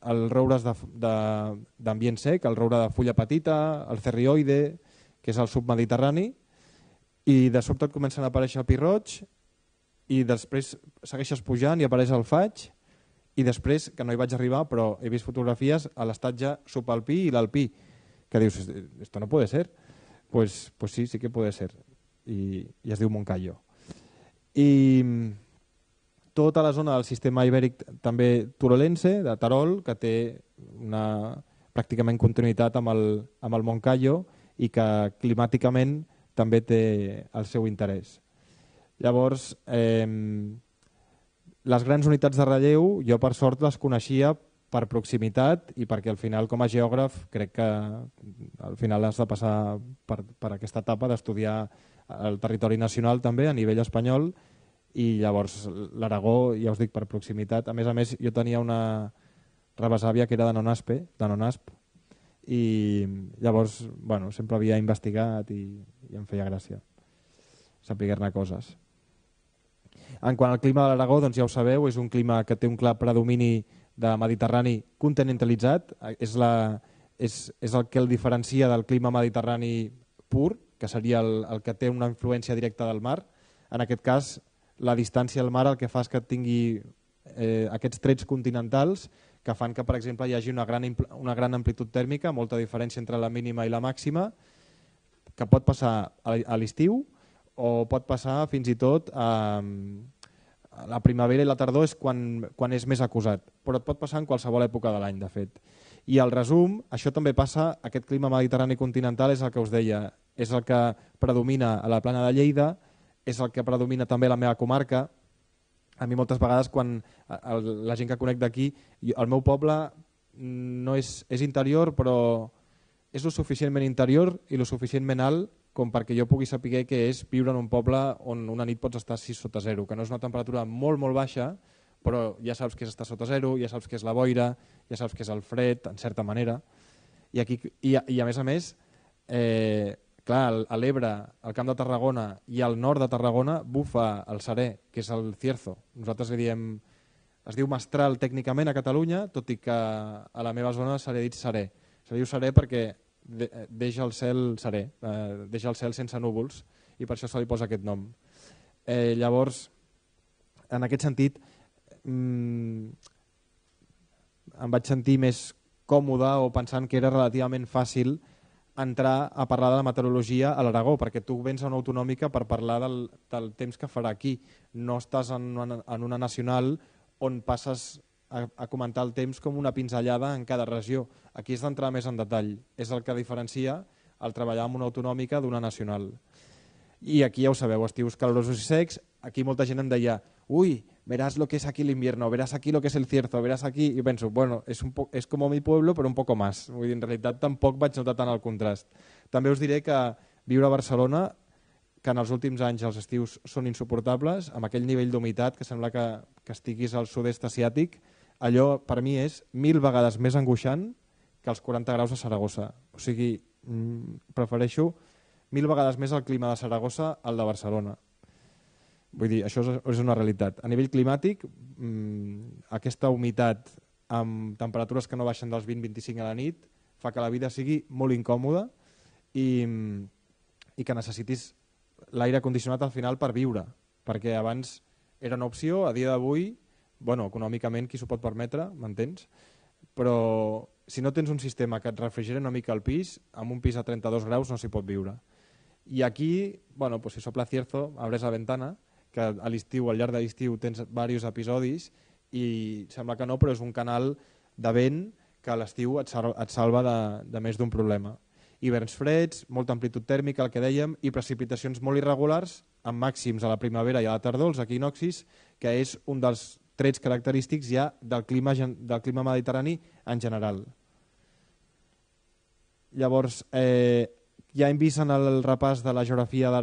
els roures d'ambient sec, el roure de fulla petita, el cerrioide, que és el submediterrani, i de sobte et comencen a aparèixer el pi roig, i després segueixes pujant i apareix el faig, i després, que no hi vaig arribar, però he vist fotografies a l'estatge subalpí i l'alpí, que dius, esto no puede ser. Pues sí que puede ser. I es diu Moncayo. I tota la zona del sistema ibèric també turolense, de Terol, que té una pràcticament continuïtat amb el Moncayo, i que climàticament també té el seu interès. Llavors, les grans unitats de relleu jo per sort les coneixia per proximitat i perquè al final com a geògraf crec que al final has de passar per aquesta etapa d'estudiar el territori nacional també a nivell espanyol i llavors l'Aragó, ja us dic, per proximitat. A més, jo tenia una rebesàvia que era de Nonasp i llavors sempre havia investigat i em feia gràcia saber-ne coses. En quant al clima de l'Aragó, doncs ja ho sabeu, és un clima que té un clar predomini de mediterrani continentalitzat, és el que el diferencia del clima mediterrani pur, que seria el que té una influència directa del mar. En aquest cas, la distància al mar el que fa és que tingui aquests trets continentals que fan que, per exemple, hi hagi una gran amplitud tèrmica, molta diferència entre la mínima i la màxima, que pot passar a l'estiu o pot passar fins i tot a la primavera i la tardor, és quan és més acusat, però et pot passar en qualsevol època de l'any, de fet. I al resum, això també passa, aquest clima mediterrani continental és el que us deia, és el que predomina a la plana de Lleida, és el que predomina també a la meva comarca. A mi moltes vegades, quan la gent que conec d'aquí, el meu poble no és interior, però és lo suficientment interior i lo suficientment alt com perquè jo pugui saber què és viure en un poble on una nit pots estar 6 sota 0, que no és una temperatura molt, molt baixa, però ja saps que és estar sota 0, ja saps que és la boira, ja saps que és el fred, en certa manera. I a més, clar, a l'Ebre, al Camp de Tarragona i al nord de Tarragona bufa el serè, que és el cierzo. Nosaltres li diem, es diu mestral tècnicament a Catalunya, tot i que a la meva zona se li ha dit serè. Se li diu serè perquè deixa el cel serè, deixa el cel sense núvols i per això se li posa aquest nom. Llavors, en aquest sentit, em vaig sentir més còmode o pensant que era relativament fàcil entrar a parlar de la meteorologia a l'Aragó, perquè tu vens a una autonòmica per parlar del temps que farà aquí. No estàs en una nacional on passes a comentar el temps com una pinzellada en cada regió. Aquí has d'entrar més en detall. És el que diferencia el treballar en una autonòmica d'una nacional. I aquí ja ho sabeu, estius calorosos i secs. Aquí molta gent em deia, uy, verás lo que es aquí el invierno, verás aquí lo que es el cierzo, verás aquí... I penso, bueno, és com mi pueblo, però un poco más. Vull dir, en realitat tampoc vaig notar tant el contrast. També us diré que viure a Barcelona, que en els últims anys els estius són insuportables, amb aquell nivell d'humitat que sembla que estiguis al sud-est asiàtic, allò per mi és 1000 vegades més angoixant que els 40 graus a Saragossa. O sigui, prefereixo 1000 vegades més el clima de Saragossa al de Barcelona. Vull dir, això és una realitat. A nivell climàtic, aquesta humitat amb temperatures que no baixen dels 20-25 a la nit fa que la vida sigui molt incòmoda i que necessitis l'aire condicionat al final per viure, perquè abans era una opció, a dia d'avui, bueno, econòmicament qui s'ho pot permetre, m'entens? Però si no tens un sistema que et refrigera una mica el pis, amb un pis a 32 graus no s'hi pot viure. I aquí, bueno, pues si sopla cierzo, abres la ventana, que a l'estiu, al llarg de l'estiu, tens diversos episodis i sembla que no, però és un canal de vent que a l'estiu et salva de més d'un problema. Hiverns freds, molta amplitud tèrmica, el que dèiem, i precipitacions molt irregulars, amb màxims a la primavera i a la tardor, els equinoccis, que és un dels trets característics ja del clima mediterrani en general. Llavors, ja hem vist en el repàs de la geografia de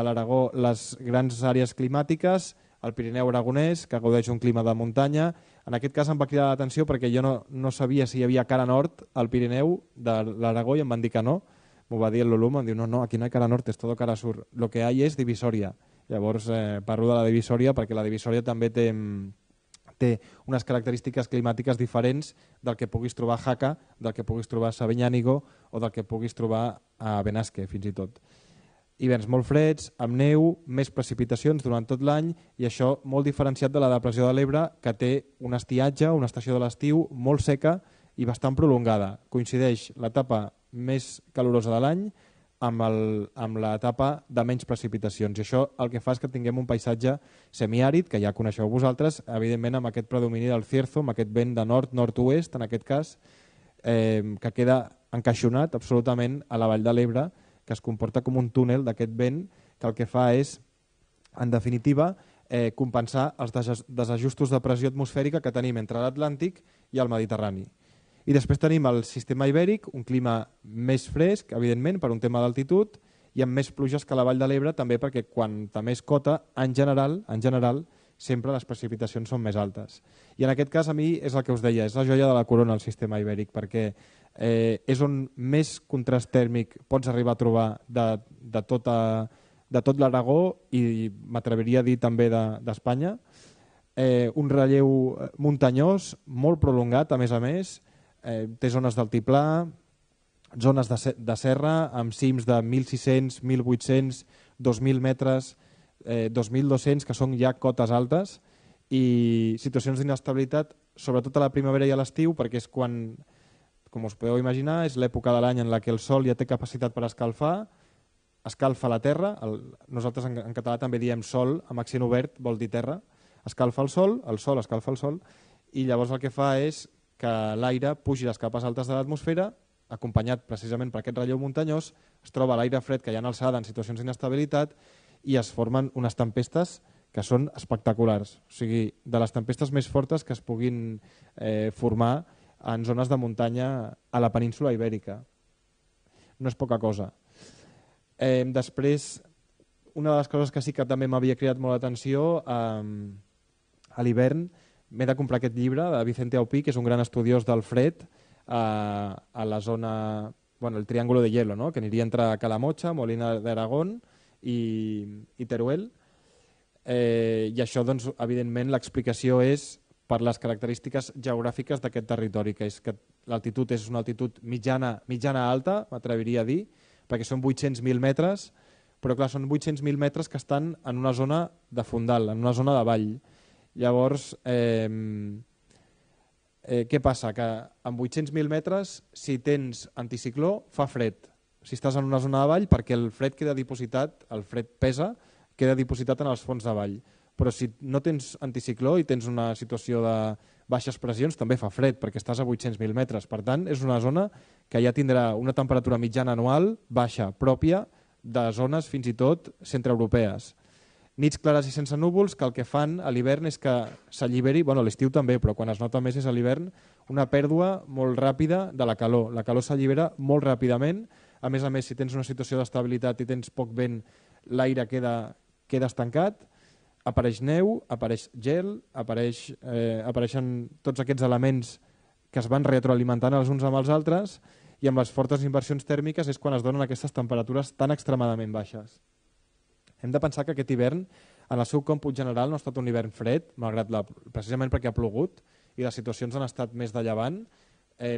l'Aragó les grans àrees climàtiques, el Pirineu aragonès, que gaudeix un clima de muntanya. En aquest cas em va cridar l'atenció perquè jo no sabia si hi havia cara nord al Pirineu de l'Aragó i em van dir que no. M'ho va dir el Lulú, em diu, no, aquí no hay cara norte, es todo cara sur. Lo que hay es divisoria. Llavors parlo de la divisòria perquè la divisòria també té unes característiques climàtiques diferents del que puguis trobar a Jaca, del que puguis trobar a Sabeñánigo o del que puguis trobar a Benasque, fins i tot. Hiverns molt freds, amb neu, més precipitacions durant tot l'any i això molt diferenciat de la depressió de l'Ebre, que té un estiatge, una estació de l'estiu molt seca i bastant prolongada. Coincideix l'etapa més calorosa de l'any amb l'etapa de menys precipitacions. I això el que fa és que tinguem un paisatge semiàrid, que ja coneixeu vosaltres, evidentment amb aquest predomini del cierzo, amb aquest vent de nord-nord-oest, en aquest cas, que queda encaixonat absolutament a la Vall de l'Ebre, que es comporta com un túnel d'aquest vent que el que fa és, en definitiva, compensar els desajustos de pressió atmosfèrica que tenim entre l'Atlàntic i el Mediterrani. I després tenim el sistema ibèric, un clima més fresc, evidentment, per un tema d'altitud, i amb més pluges que la Vall de l'Ebre, també perquè quanta més cota, en general, sempre les precipitacions són més altes. I en aquest cas, a mi, és el que us deia, és la joia de la corona el sistema ibèric, perquè és on més contrast tèrmic pots arribar a trobar de tot l'Aragó i m'atreviria a dir també d'Espanya. Un relleu muntanyós, molt prolongat, a més, té zones d'altiplà, zones de serra amb cims de 1.600, 1.800, 2.000 metres, 2.200, que són ja cotes altes, i situacions d'inestabilitat, sobretot a la primavera i a l'estiu, perquè és quan, com us podeu imaginar, és l'època de l'any en la que el sol ja té capacitat per escalfar, escalfa la terra, nosaltres en català també diem sol, amb accent obert vol dir terra, escalfa el sol escalfa el sol, i llavors el que fa és que l'aire pugi les capes altes de l'atmosfera, acompanyat precisament per aquest relleu muntanyós, es troba l'aire fred que hi ha en alçada en situacions d'inestabilitat i es formen unes tempestes que són espectaculars. O sigui, de les tempestes més fortes que es puguin formar en zones de muntanya a la península ibèrica. No és poca cosa. Després, una de les coses que sí que també m'havia cridat molt l'atenció, a l'hivern m'he de comprar aquest llibre de Vicente Aupí, que és un gran estudiós del fred a la zona, bueno, el Triángulo de Hielo, ¿no? Que aniria entre Calamocha, Molina de Aragón i Teruel. I això, doncs, evidentment, l'explicació és per les característiques geogràfiques d'aquest territori, que és que l'altitud és una altitud mitjana alta, m'atreviria a dir, perquè són 800.000 metres, però clar, són 800.000 metres que estan en una zona de fondal, en una zona de vall. Llavors, què passa? Que amb 800.000 metres, si tens anticicló, fa fred. Si estàs en una zona de vall, perquè el fred queda dipositat, el fred pesa, queda dipositat en els fons de vall. Però si no tens anticicló i tens una situació de baixes pressions, també fa fred, perquè estàs a 800.000 metres. Per tant, és una zona que ja tindrà una temperatura mitjana anual baixa, pròpia de zones fins i tot centreeuropees. Nits clares i sense núvols, que el que fan a l'hivern és que s'alliberi, bueno, a l'estiu també, però quan es nota més és a l'hivern, una pèrdua molt ràpida de la calor. La calor s'allibera molt ràpidament. A més, si tens una situació d'estabilitat i tens poc vent, l'aire queda estancat, apareix neu, apareix gel, apareixen tots aquests elements que es van retroalimentant els uns amb els altres, i amb les fortes inversions tèrmiques és quan es donen aquestes temperatures tan extremadament baixes. Hem de pensar que aquest hivern, en el seu còmput general, no ha estat un hivern fred, malgrat precisament perquè ha plogut i les situacions han estat més de llevant,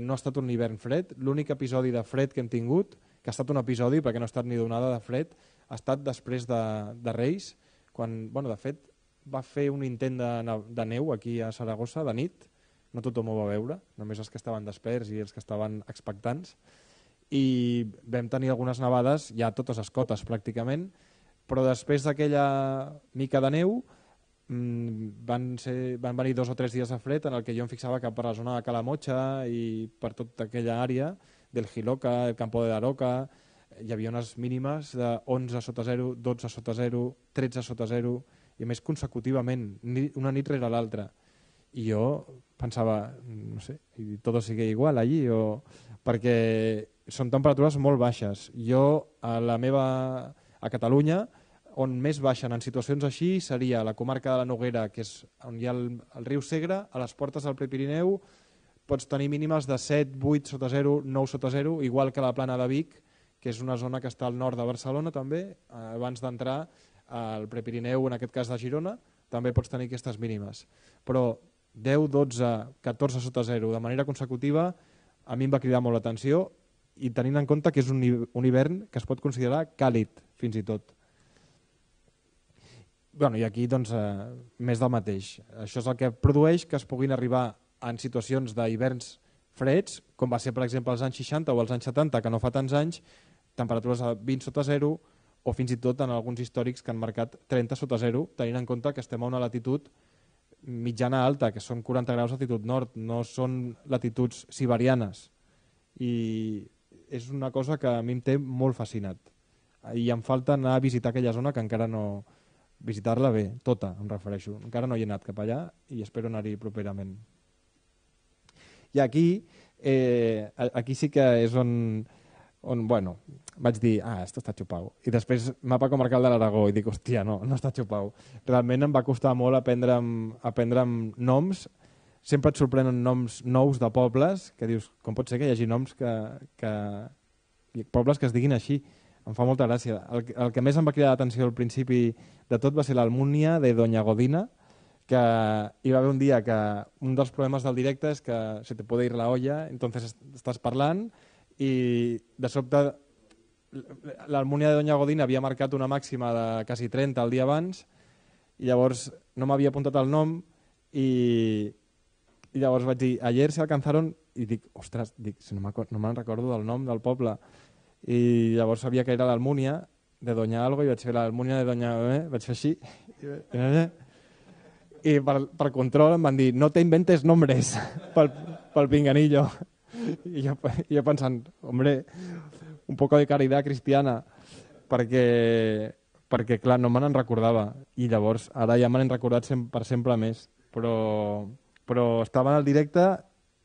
no ha estat un hivern fred. L'únic episodi de fred que hem tingut, que ha estat un episodi perquè no ha estat ni donada de fred, ha estat després de Reis, quan, bueno, de fet, va fer un intent de neu aquí a Saragossa, de nit, no tothom ho va veure, només els que estaven desperts i els que estaven expectants, i vam tenir algunes nevades ja a totes les cotes pràcticament, però després d'aquella mica de neu van venir 2 o 3 dies de fred en el que jo em fixava que per la zona de Calamocha i per tota aquella àrea del Jiloca, el Campo de Daroca, hi havia unes mínimes de 11 sota 0, 12 sota 0, 13 sota 0, i més consecutivament, una nit rere l'altra. I jo pensava, no sé, y todo sigue igual allí, perquè són temperatures molt baixes. Jo, a Catalunya, on més baixen en situacions així seria la comarca de la Noguera, que és on hi ha el riu Segre, a les portes del Prepirineu pots tenir mínimes de 7, 8 sota 0, 9 sota 0, igual que la Plana de Vic, que és una zona que està al nord de Barcelona també, abans d'entrar al Prepirineu, en aquest cas de Girona, també pots tenir aquestes mínimes. Però 10, 12, 14 sota 0 de manera consecutiva a mi em va cridar molt l'atenció, i tenint en compte que és un hivern que es pot considerar càlid, fins i tot. Bueno, i aquí doncs, més del mateix. Això és el que produeix que es puguin arribar en situacions d'hiverns freds, com va ser per exemple als anys 60 o als anys 70, que no fa tants anys, temperatures a 20 sota 0 o fins i tot en alguns històrics que han marcat 30 sota 0, tenint en compte que estem a una latitud mitjana alta, que són 40 graus d'altitud nord, no són latituds siberianes. I és una cosa que a mi em té molt fascinat. I em falta anar a visitar aquella zona que encara no... Visitar-la bé, tota, em refereixo. Encara no hi he anat cap allà i espero anar-hi properament. I aquí sí que és on bueno, vaig dir, esto està xupau. I després mapa comarcal de l'Aragó i dic, hòstia, no està xupau. Realment em va costar molt aprendre'm noms. Sempre et sorprenen noms nous de pobles, que dius, com pot ser que hi hagi noms pobles que es diguin així? Em fa molta gràcia. El que més em va cridar l'atenció al principi de tot va ser l'Almunia de Doña Godina, que hi va haver un dia que un dels problemes del directe és que se te puede ir la olla, entonces estàs parlant i de sobte l'Almunia de Doña Godina havia marcat una màxima de quasi 30 el dia abans i llavors no m'havia apuntat el nom i llavors vaig dir, ayer se alcanzaron, i dic, ostres, si no me'n recordo del nom del poble. I llavors sabia que era l'Almunia de Doña Algo i vaig fer l'Almunia de Doña... vaig fer així i per control em van dir no te inventes nombres pel pinganillo i jo pensant, hombre, un poco de caridad cristiana perquè clar, no me n'en recordava i llavors ara ja me n'he recordat per sempre més però estava en el directe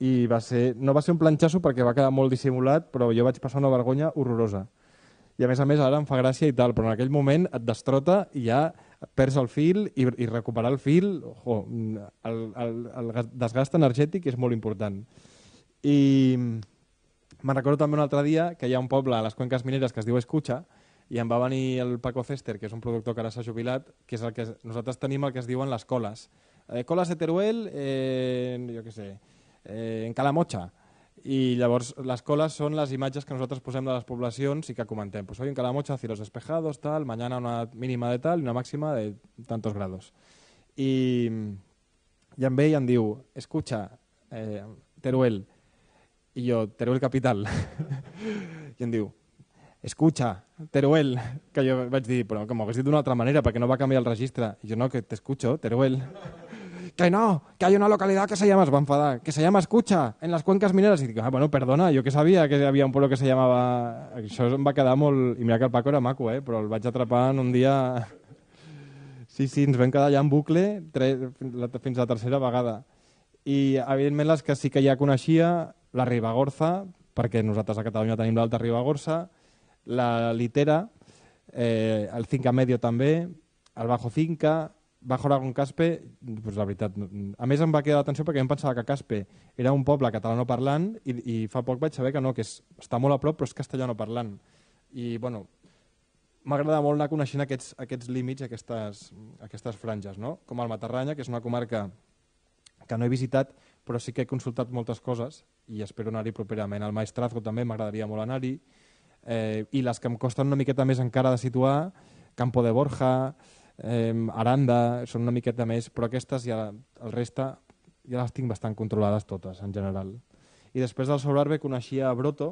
i no va ser un planxasso perquè va quedar molt dissimulat, però jo vaig passar una vergonya horrorosa. I a més ara em fa gràcia i tal, però en aquell moment et destrota i ja perds el fil i recuperar el fil, el desgast energètic és molt important. I me'n recordo també un altre dia que hi ha un poble a les Cuenques Mineres que es diu Escucha i em va venir el Paco Cester, que és un productor que ara s'ha jubilat, que és el que nosaltres tenim el que es diuen les coles. Coles de Teruel, jo què sé, en Calamocha, i llavors les coles són les imatges que nosaltres posem de les poblacions i que comentem, pues hoy en Calamocha cielos despejados, tal, mañana una mínima de tal y una máxima de tantos grados. I em ve i em diu, escucha, Teruel, i jo, Teruel capital, i em diu, escucha, Teruel, que jo vaig dir, però que m'ho hagués dit d'una altra manera perquè no va canviar el registre, i jo no, que t'escucho, Teruel. Que no, que hay una localidad que se llama, es va enfadar, que se llama Escucha, en las Cuencas Mineras. I dic, bueno, perdona, jo que sabia que hi havia un pueblo que se llamava... Això em va quedar molt... I mira que el Paco era maco, però el vaig atrapar en un dia... Sí, ens vam quedar allà en bucle fins a la tercera vegada. I, evidentment, les que sí que ja coneixia, la Ribagorza, perquè nosaltres a Catalunya tenim l'Alta Ribagorça, la Litera, el Cinca Medio també, el Bajo Cinca... Bajo Aragón Caspe, doncs la veritat, a més em va quedar l'atenció perquè em pensava que Caspe era un poble catalanoparlant i fa poc vaig saber que no, que està molt a prop però és castellanoparlant. I bueno, m'agrada molt anar coneixent aquests límits, aquestes franges, no? Com el Matarranya, que és una comarca que no he visitat però sí que he consultat moltes coses i espero anar-hi properament. El Maestrazgo també m'agradaria molt anar-hi i les que em costen una miqueta més encara de situar, Campo de Borja, Aranda, són una miqueta més, però aquestes ja, el reste ja les tinc bastant controlades totes en general. I després del Sobrarbe coneixia Broto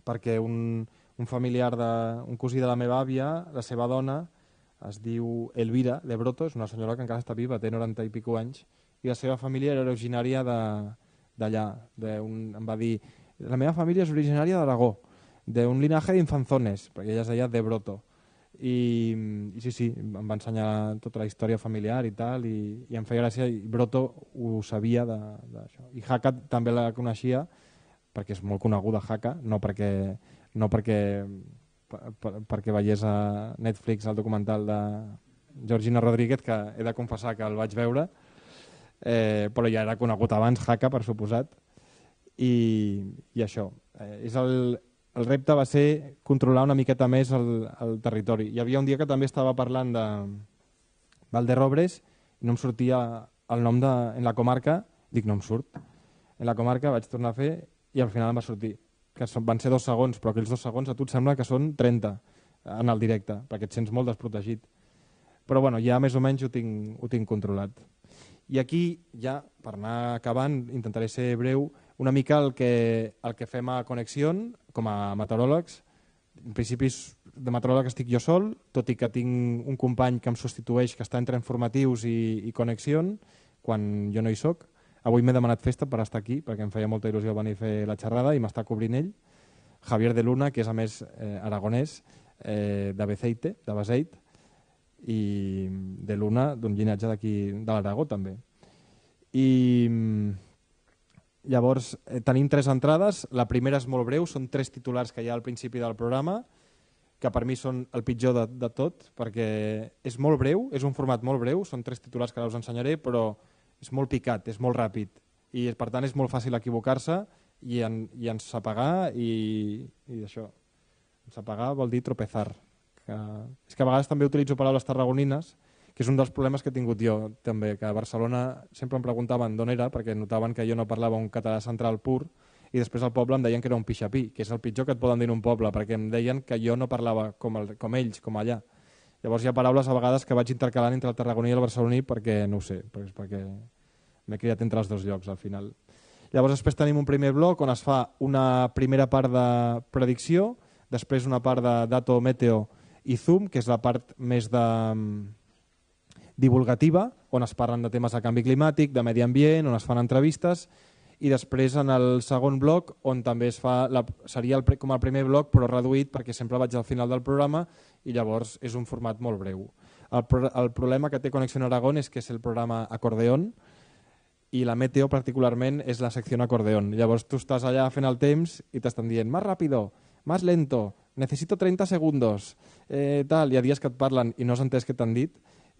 perquè un familiar, un cosí de la meva àvia, la seva dona es diu Elvira de Broto, és una senyora que encara està viva, té 90 i pico anys, i la seva família era originària d'allà. Em va dir, la meva família és originària d'Aragó, d'un linaje d'infanzones, perquè ella es deia de Broto. I sí, em va ensenyar tota la història familiar i tal, i em feia gràcia, i Broto ho sabia d'això. I Jaca també la coneixia perquè és molt coneguda Jaca, no perquè veiés a Netflix el documental de Georgina Rodríguez, que he de confessar que el vaig veure, però ja era conegut abans Jaca, per suposat, i això. El repte va ser controlar una miqueta més el territori. Hi havia un dia que també estava parlant de Valderrobres i no em sortia el nom en la comarca. Dic, no em surt. En la comarca vaig tornar a fer i al final em va sortir. Que van ser 2 segons, però aquells 2 segons a tu et sembla que són 30 en el directe, perquè et sents molt desprotegit. Però bueno, ja més o menys ho tinc controlat. I aquí, ja, per anar acabant, intentaré ser breu, una mica el que fem a Connexió, com a meteoròlegs. En principi de meteoròleg estic jo sol, tot i que tinc un company que em substitueix, que està entre informatius i Connexió, quan jo no hi soc. Avui m'he demanat festa per estar aquí, perquè em feia molta il·lusió venir a fer la xerrada i m'està cobrint ell. Javier de Luna, que és a més aragonès, de Beseit, i de Luna d'un llinatge d'aquí de l'Aragó també. I llavors tenim 3 entrades. La primera és molt breu, són 3 titulars que hi ha al principi del programa, que per mi són el pitjor de tot, perquè és molt breu, és un format molt breu, són 3 titulars que ara us ensenyaré, però és molt picat, és molt ràpid, i per tant és molt fàcil equivocar-se i ensapagar, i això, ensapagar vol dir tropezar. És que a vegades també utilitzo paraules tarragonines, que és un dels problemes que he tingut jo també, que a Barcelona sempre em preguntaven d'on era, perquè notaven que jo no parlava un català central pur, i després al poble em deien que era un pixapí, que és el pitjor que et poden dir en un poble, perquè em deien que jo no parlava com ells, com allà. Llavors hi ha paraules a vegades que vaig intercalant entre el tarragoní i el barceloní perquè, no ho sé, perquè m'he criat entre els 2 llocs al final. Llavors després tenim un primer bloc on es fa una primera part de predicció, després una part de dato meteo i zoom, que és la part més divulgativa, on es parlen de temes de canvi climàtic, de medi ambient, on es fan entrevistes, i després en el segon bloc, on també es fa, seria com el primer bloc però reduït, perquè sempre vaig al final del programa i llavors és un format molt breu. El problema que té Conexión Aragón és que és el programa acordeón, i la meteo particularment és la secció acordeón. Llavors tu estàs allà fent el temps i t'estan dient más rápido, más lento, necesito 30 segundos, tal. Hi ha dies que et parlen i no has entès què t'han dit,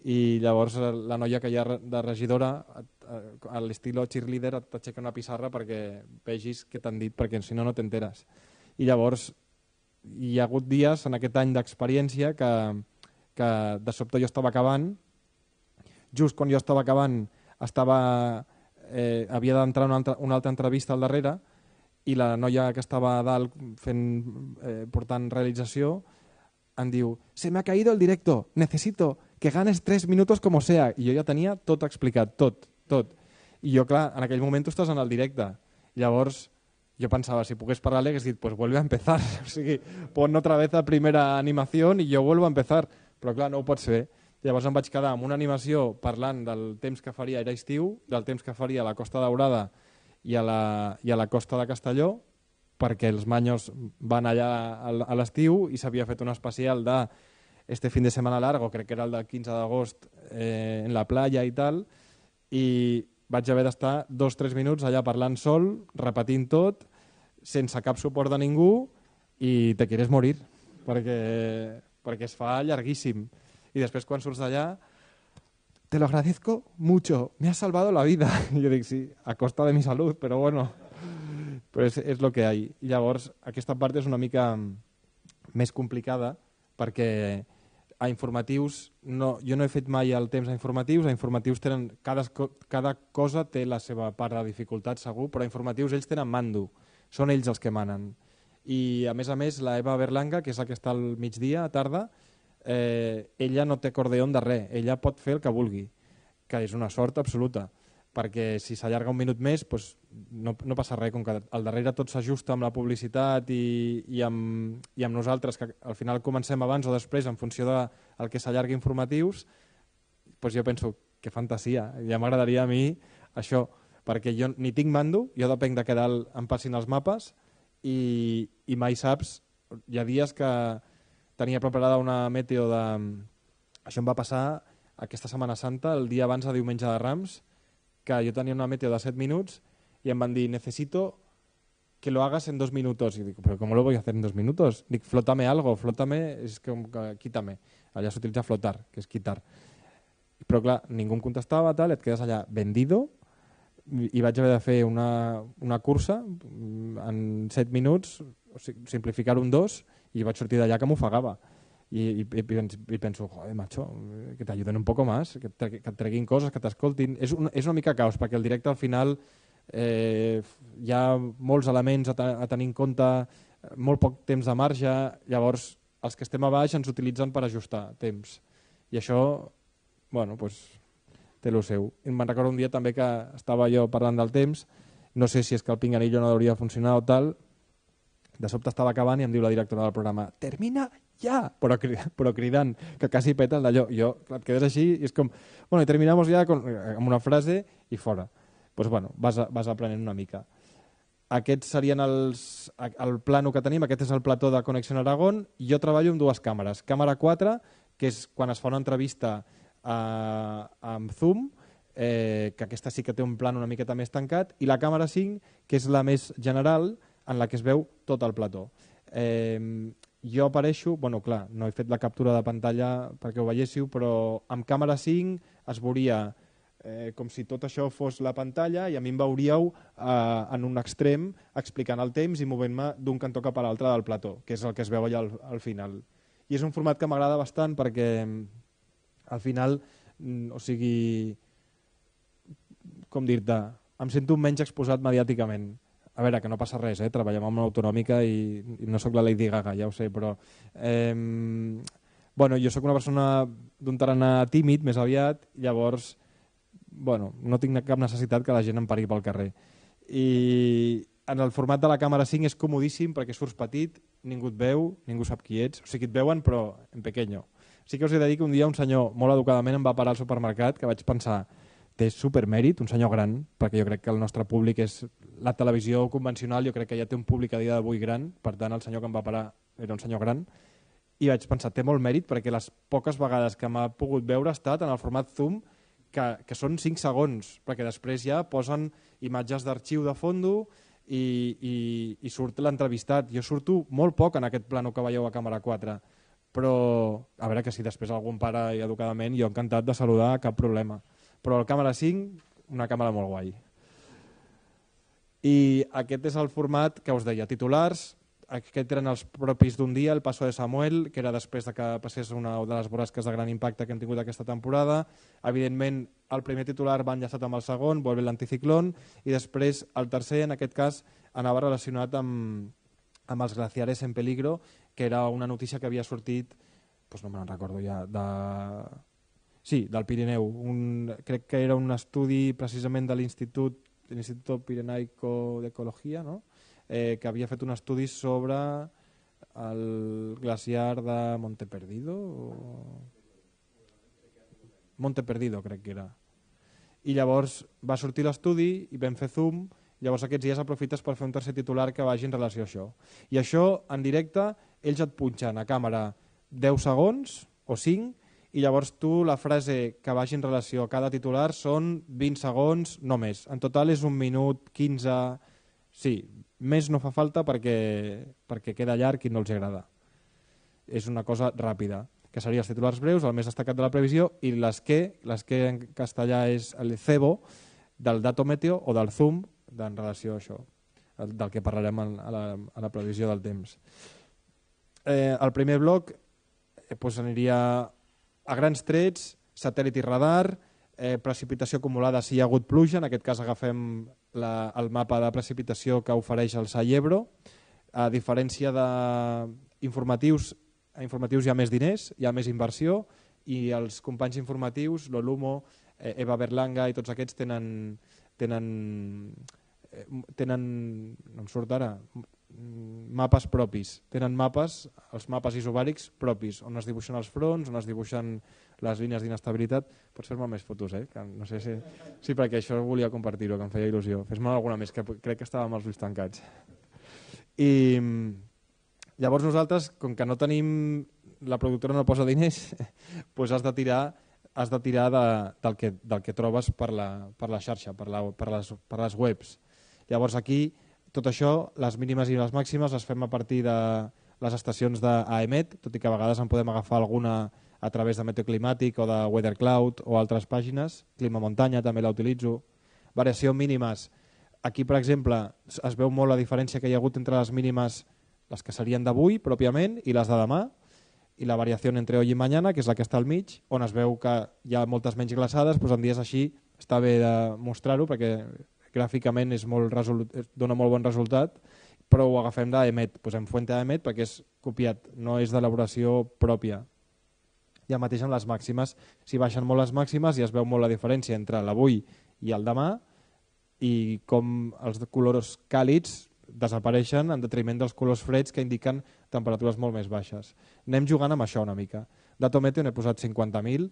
i llavors la noia que hi ha de regidora, a l'estilo cheerleader, t'aixeca una pissarra perquè vegis què t'han dit, perquè si no, no t'enteres. I llavors hi ha hagut dies en aquest any d'experiència que de sobte jo estava acabant, just quan jo estava acabant havia d'entrar una altra entrevista al darrere, i la noia que estava a dalt portant realització em diu: se me ha caído el directo, necesito que ganes 3 minutos como sea. I jo ja tenia tot explicat, tot. I jo, clar, en aquell moment tu estàs en el directe. Llavors jo pensava, si pogués parlar-li, hagués dit, pues vuelve a empezar. O sigui, pon otra vez la primera animació i jo vuelvo a empezar. Però clar, no ho pots fer. Llavors em vaig quedar amb una animació parlant del temps que faria, era estiu, del temps que faria a la Costa Daurada i a la costa de Castelló, perquè els manyos van allà a l'estiu i s'havia fet un especial de este fin de semana largo, crec que era el del 15 d'agost, en la playa i tal, i vaig haver d'estar 2-3 minuts allà parlant sol, repetint tot, sense cap suport de ningú, i te quieres morir, perquè es fa llarguíssim. I després quan surts d'allà, te lo agradezco mucho, me has salvado la vida. I jo dic, sí, a costa de mi salud, però bueno, però és lo que hay. I llavors aquesta part és una mica més complicada, perquè a informatius, jo no he fet mai el temps a informatius tenen, cada cosa té la seva part de dificultat segur, però a informatius ells tenen mando, són ells els que manen. I a més la Eva Berlanga, que és la que està al migdia, a tarda, ella no té acordeón de res, ella pot fer el que vulgui, que és una sort absoluta, perquè si s'allarga un minut més doncs no passa res, com que al darrere tot s'ajusta amb la publicitat i amb nosaltres, que al final comencem abans o després en funció del que s'allargui informatius, doncs jo penso que fantasia, ja m'agradaria a mi això, perquè jo ni tinc mando, jo depenc de que dalt em passin els mapes i mai saps, hi ha dies que tenia preparada una meteo de... Això em va passar aquesta Setmana Santa, el dia abans de Diumenge de Rams, que jo tenia una meteo de 7 minuts i em van dir, necesito que lo hagas en 2 minutos. Y digo, ¿pero cómo lo voy a hacer en 2 minutos? Dic, flótame algo, flótame, és que quítame. Allà s'utilitza flotar, que és quitar. Però clar, ningú em contestava, tal, et quedes allà vendido, i vaig haver de fer una cursa en 7 minuts, simplificar un 2, i vaig sortir d'allà que m'ofegava. I penso, joder, macho, que t'ajuden un poco más, que et treguin coses, que t'escoltin. És una mica caos, perquè el directe al final hi ha molts elements a tenir en compte, molt poc temps de marge, llavors els que estem a baix ens utilitzen per ajustar temps. I això, bueno, pues, té lo seu. I me'n recordo un dia també que estava jo parlant del temps, no sé si és que el pinganillo no hauria funcionat o tal, de sobte estava acabant i em diu la directora del programa, termina ja, però cridant, que quasi peta el d'allò. Jo, clar, et quedes així i és com, bueno, i terminamos ja amb una frase i fora. Pues bueno, vas aprenent una mica. Aquests serien el plano que tenim, aquest és el plató de Connexió Aragón. Jo treballo amb dues càmeres. Càmera 4, que és quan es fa una entrevista amb Zoom, que aquesta sí que té un plan una miqueta més tancat, i la càmera 5, que és la més general, en la que es veu tot el plató. Jo apareixo, bueno, clar, no he fet la captura de pantalla perquè ho veiéssiu, però amb càmera 5 es veuria com si tot això fos la pantalla i a mi em veuríeu en un extrem explicant el temps i movent-me d'un cantó cap a l'altre del plató, que és el que es veu allà al final. I és un format que m'agrada bastant perquè al final, o sigui, com dir-te, em sento menys exposat mediàticament. A veure, que no passa res, treballem amb una autonòmica i no sóc la Lady Gaga, ja ho sé, però jo sóc una persona d'un tarannà tímid, més aviat, llavors no tinc cap necessitat que la gent em pari pel carrer. I en el format de la càmera 5 és comodíssim perquè surts petit, ningú et veu, ningú sap qui ets, o sigui, et veuen però en pequeño. Sí que us he de dir que un dia un senyor molt educadament em va parar al supermercat que vaig pensar, té supermèrit, un senyor gran, perquè jo crec que el nostre públic és la televisió convencional, jo crec que ja té un públic a dia d'avui gran, per tant el senyor que em va parar era un senyor gran, i vaig pensar, té molt mèrit perquè les poques vegades que m'ha pogut veure ha estat en el format Zoom, que són 5 segons, perquè després ja posen imatges d'arxiu de fondo i surt l'entrevistat. Jo surto molt poc en aquest plano que veieu a càmera 4, però a veure que si després algun para i educadament, jo encantat de saludar, cap problema. Però el càmera 5, una càmera molt guai. I aquest és el format que us deia, titulars. Aquests eren els propis d'un dia, el Paso de Samuel, que era després de que passés una de les borrasques de gran impacte que hem tingut aquesta temporada. Evidentment, el primer titular va enllaçat amb el segon, Vuelve l'anticiclón, i després el tercer, en aquest cas, anava relacionat amb els glaciares en peligro, que era una notícia que havia sortit, no me'n recordo ja, del Pirineu. Crec que era un estudi precisament de l'Institut Pirenaico d'Ecologia, no? Que havia fet un estudi sobre el glaciar de Monte Perdido crec que era, i llavors va sortir l'estudi i vam fer Zoom. Llavors aquests dies aprofites per fer un tercer titular que vagi en relació a això, i això en directe ells et punxen a càmera 10 segons o 5 i llavors tu la frase que vagi en relació a cada titular són 20 segons, no més. En total és 1 minut 15, sí, més no fa falta perquè queda llarg i no els agrada. És una cosa ràpida, que seria els titulars breus, el més destacat de la previsió, i les que en castellà és el cebo del dato meteo o del zoom en relació a això, del que parlarem a la previsió del temps. El primer bloc aniria a grans trets, satèl·lit i radar, precipitació acumulada si hi ha hagut pluja, en aquest cas agafem el mapa de precipitació que ofereix el SAI Ebro. A diferència d'informatius, a informatius hi ha més diners, hi ha més inversió, i els companys informatius, l'Olumo, Eva Berlanga i tots aquests tenen no em surt ara, mapes propis. Tenen mapes, els mapes isobàrics propis, on es dibuixen els fronts, on es dibuixen les línies d'inestabilitat. Pots fer-me més fotos, que no sé si... Sí, perquè això volia compartir-ho, que em feia il·lusió. Fes-me alguna més, que crec que estava amb els ulls tancats. I llavors nosaltres, com que no tenim... La productora no posa diners, doncs has de tirar del que trobes per la xarxa, per les webs. Llavors aquí, tot això, les mínimes i les màximes les fem a partir de les estacions d'AEMET, tot i que a vegades en podem agafar alguna a través de Meteoclimàtic o de Weather Cloud o altres pàgines. Clima Muntanya també la utilitzo. Variació mínimes. Aquí, per exemple, es veu molt la diferència que hi ha hagut entre les mínimes, les que serien d'avui pròpiament, i les de demà, i la variació entre hoy i mañana, que és la que està al mig, on es veu que hi ha moltes menys glaçades, doncs en dies així està bé de mostrar-ho perquè gràficament dona molt bon resultat, però ho agafem d'AEMET, posem fuente d'AEMET perquè és copiat, no és d'elaboració pròpia. I el mateix amb les màximes, si baixen molt les màximes ja es veu molt la diferència entre l'avui i el demà i com els colors càlids desapareixen en detriment dels colors freds que indiquen temperatures molt més baixes. Anem jugant amb això una mica. Dato Meteo n'he posat 50.000,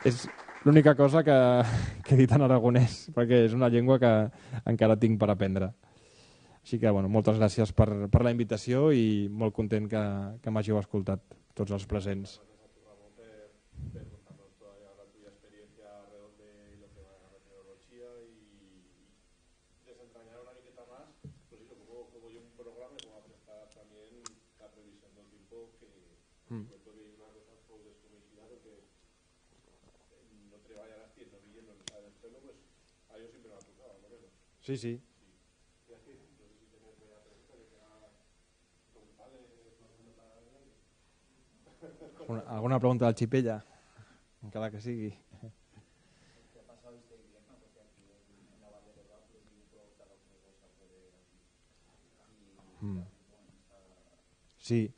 És l'única cosa que he dit en aragonès, perquè és una llengua que encara tinc per aprendre. Així que, bueno, moltes gràcies per la invitació i molt content que m'hàgiu escoltat, tots els presents. Sí, sí. ¿Alguna pregunta al Chipella? Encara que sigui. Sí.